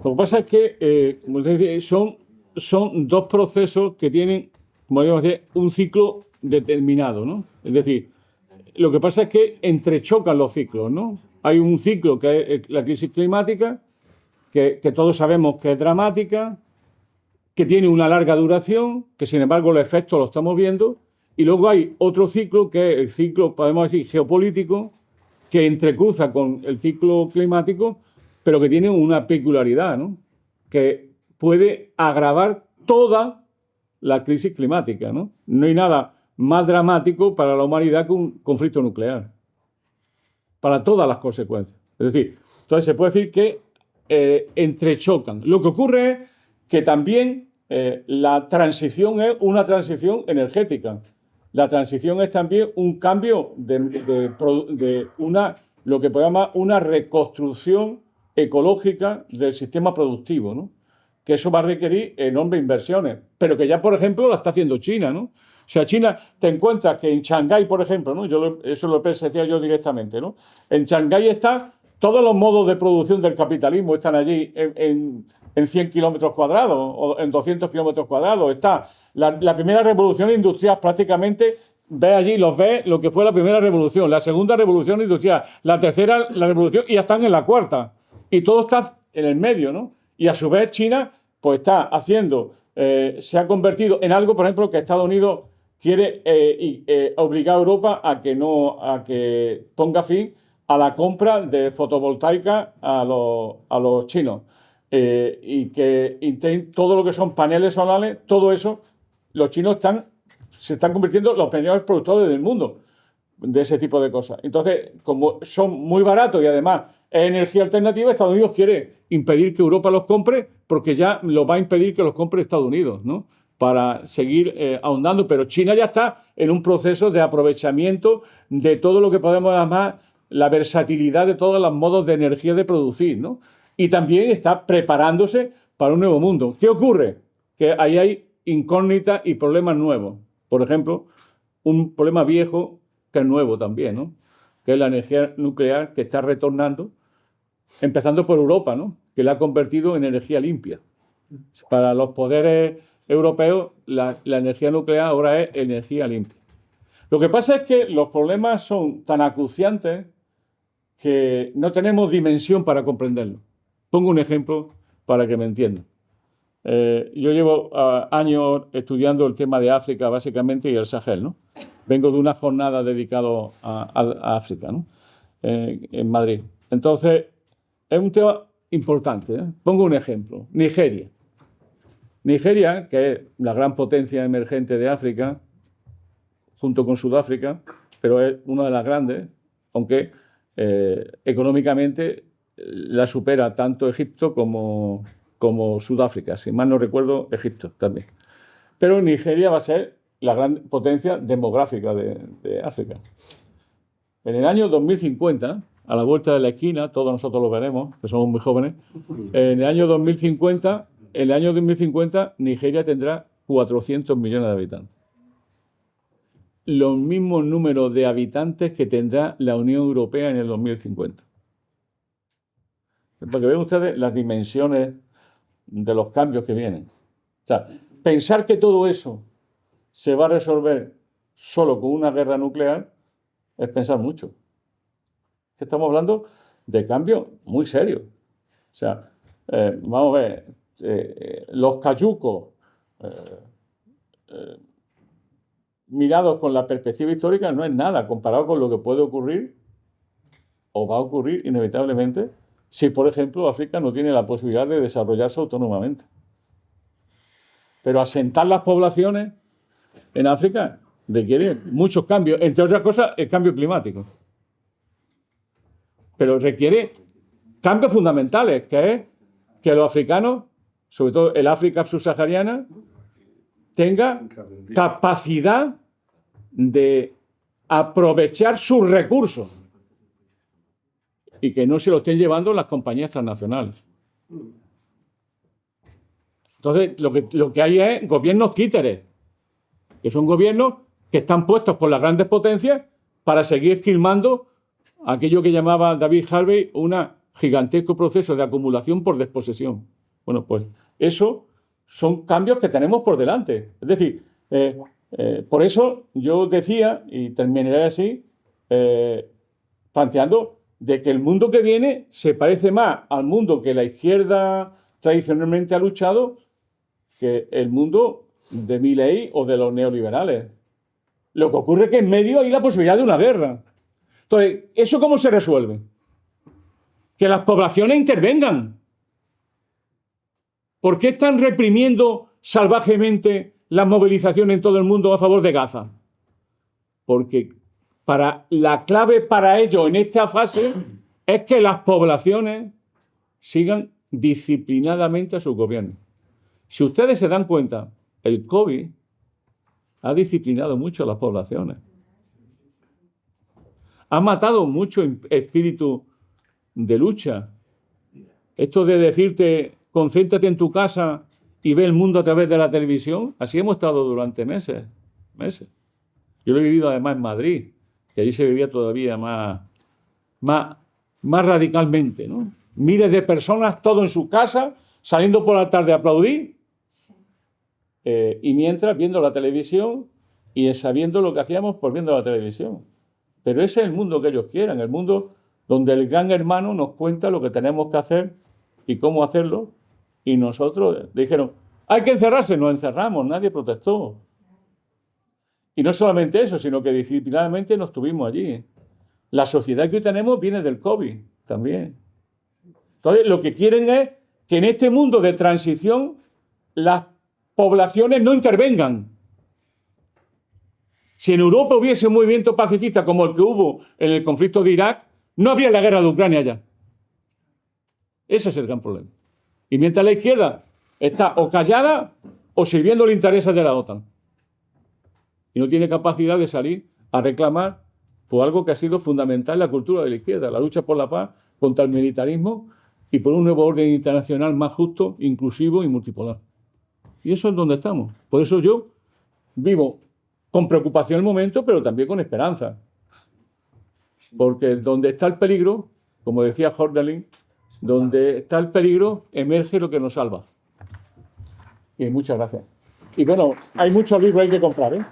Speaker 2: Lo que pasa es que, como te decía, son dos procesos que tienen, como digamos, un ciclo determinado, ¿no? Es decir, lo que pasa es que entrechocan los ciclos, ¿no? Hay un ciclo que es la crisis climática, que todos sabemos que es dramática, que tiene una larga duración, que sin embargo los efectos los estamos viendo, y luego hay otro ciclo que es el ciclo, podemos decir, geopolítico, que entrecruza con el ciclo climático, pero que tiene una peculiaridad, ¿no? Que puede agravar toda la crisis climática, ¿no? No hay nada más dramático para la humanidad que un conflicto nuclear, para todas las consecuencias. Es decir, entonces se puede decir que entrechocan. Lo que ocurre es que también la transición es una transición energética. La transición es también un cambio de lo que podemos llamar una reconstrucción ecológica del sistema productivo, ¿no? Que eso va a requerir enormes inversiones, pero que ya, por ejemplo, la está haciendo China, ¿no? O sea, China, te encuentras que en Shanghái, por ejemplo, ¿no? Eso lo he presenciado yo directamente, ¿no? En Shanghái están todos los modos de producción del capitalismo, están allí en 100 kilómetros cuadrados o en 200 kilómetros cuadrados. Está la primera revolución industrial, prácticamente los ves lo que fue la primera revolución, la segunda revolución industrial, la tercera, la revolución, y ya están en la cuarta. Y todo está en el medio, ¿no? Y a su vez China, pues está haciendo, se ha convertido en algo, por ejemplo, que Estados Unidos quiere obligar a Europa a que ponga fin a la compra de fotovoltaica a los chinos. Y que todo lo que son paneles solares, todo eso, los chinos se están convirtiendo en los primeros productores del mundo de ese tipo de cosas. Entonces, como son muy baratos y además es energía alternativa, Estados Unidos quiere impedir que Europa los compre, porque ya lo va a impedir que los compre Estados Unidos, ¿no? Para seguir ahondando. Pero China ya está en un proceso de aprovechamiento de todo lo que podemos llamar la versatilidad de todos los modos de energía de producir, ¿no? Y también está preparándose para un nuevo mundo. ¿Qué ocurre? Que ahí hay incógnitas y problemas nuevos. Por ejemplo, un problema viejo que es nuevo también, ¿no? Que es la energía nuclear, que está retornando, empezando por Europa, ¿no? Que la ha convertido en energía limpia. Para los poderes europeos, la energía nuclear ahora es energía limpia. Lo que pasa es que los problemas son tan acuciantes que no tenemos dimensión para comprenderlo. Pongo un ejemplo para que me entiendan. Yo llevo años estudiando el tema de África, básicamente, y el Sahel, ¿no? Vengo de una jornada dedicada a África, ¿no? En Madrid. Entonces, es un tema importante, ¿eh? Pongo un ejemplo. Nigeria. Nigeria, que es la gran potencia emergente de África, junto con Sudáfrica, pero es una de las grandes, aunque económicamente la supera tanto Egipto como Sudáfrica. Si mal no recuerdo, Egipto también. Pero Nigeria va a ser la gran potencia demográfica de África. En el año 2050, a la vuelta de la esquina, todos nosotros lo veremos, que somos muy jóvenes, en el año 2050, Nigeria tendrá 400 millones de habitantes. Los mismos números de habitantes que tendrá la Unión Europea en el 2050. Para que vean ustedes las dimensiones de los cambios que vienen. O sea, pensar que todo eso se va a resolver solo con una guerra nuclear es pensar mucho. Estamos hablando de cambios muy serios. O sea, vamos a ver, los cayucos mirados con la perspectiva histórica no es nada comparado con lo que puede ocurrir o va a ocurrir inevitablemente si, por ejemplo, África no tiene la posibilidad de desarrollarse autónomamente. Pero asentar las poblaciones en África requiere muchos cambios, entre otras cosas el cambio climático. Pero requiere cambios fundamentales, que es que los africanos, sobre todo el África subsahariana, tenga capacidad de aprovechar sus recursos y que no se lo estén llevando las compañías transnacionales. Entonces, lo que hay es gobiernos títeres, que son gobiernos que están puestos por las grandes potencias para seguir esquilmando aquello que llamaba David Harvey un gigantesco proceso de acumulación por desposesión. Bueno, pues eso son cambios que tenemos por delante. Es decir, por eso yo decía, y terminaré así, planteando de que el mundo que viene se parece más al mundo que la izquierda tradicionalmente ha luchado que el mundo de Milei o de los neoliberales. Lo que ocurre es que en medio hay la posibilidad de una guerra. Entonces, ¿eso cómo se resuelve? Que las poblaciones intervengan. ¿Por qué están reprimiendo salvajemente las movilizaciones en todo el mundo a favor de Gaza? Porque la clave para ello en esta fase es que las poblaciones sigan disciplinadamente a su gobierno. Si ustedes se dan cuenta, el COVID ha disciplinado mucho a las poblaciones. Ha matado mucho espíritu de lucha. Esto de decirte, concéntrate en tu casa y ve el mundo a través de la televisión, así hemos estado durante meses. Yo lo he vivido además en Madrid, que allí se vivía todavía más radicalmente, ¿no? Miles de personas, todo en su casa, saliendo por la tarde a aplaudir, y mientras viendo la televisión y sabiendo lo que hacíamos por viendo la televisión. Pero ese es el mundo que ellos quieren, el mundo donde el gran hermano nos cuenta lo que tenemos que hacer y cómo hacerlo, y nosotros dijeron, hay que encerrarse, nos encerramos, nadie protestó. Y no solamente eso, sino que disciplinadamente nos tuvimos allí. La sociedad que hoy tenemos viene del COVID también. Entonces, lo que quieren es que en este mundo de transición las poblaciones no intervengan. Si en Europa hubiese un movimiento pacifista como el que hubo en el conflicto de Irak, no habría la guerra de Ucrania ya. Ese es el gran problema. Y mientras la izquierda está o callada o sirviendo los intereses de la OTAN. Y no tiene capacidad de salir a reclamar por algo que ha sido fundamental en la cultura de la izquierda, la lucha por la paz contra el militarismo y por un nuevo orden internacional más justo, inclusivo y multipolar. Y eso es donde estamos. Por eso yo vivo con preocupación el momento, pero también con esperanza. Porque donde está el peligro, como decía Hölderlin, donde está el peligro emerge lo que nos salva. Y muchas gracias. Y bueno, hay muchos libros ahí que comprar, ¿eh?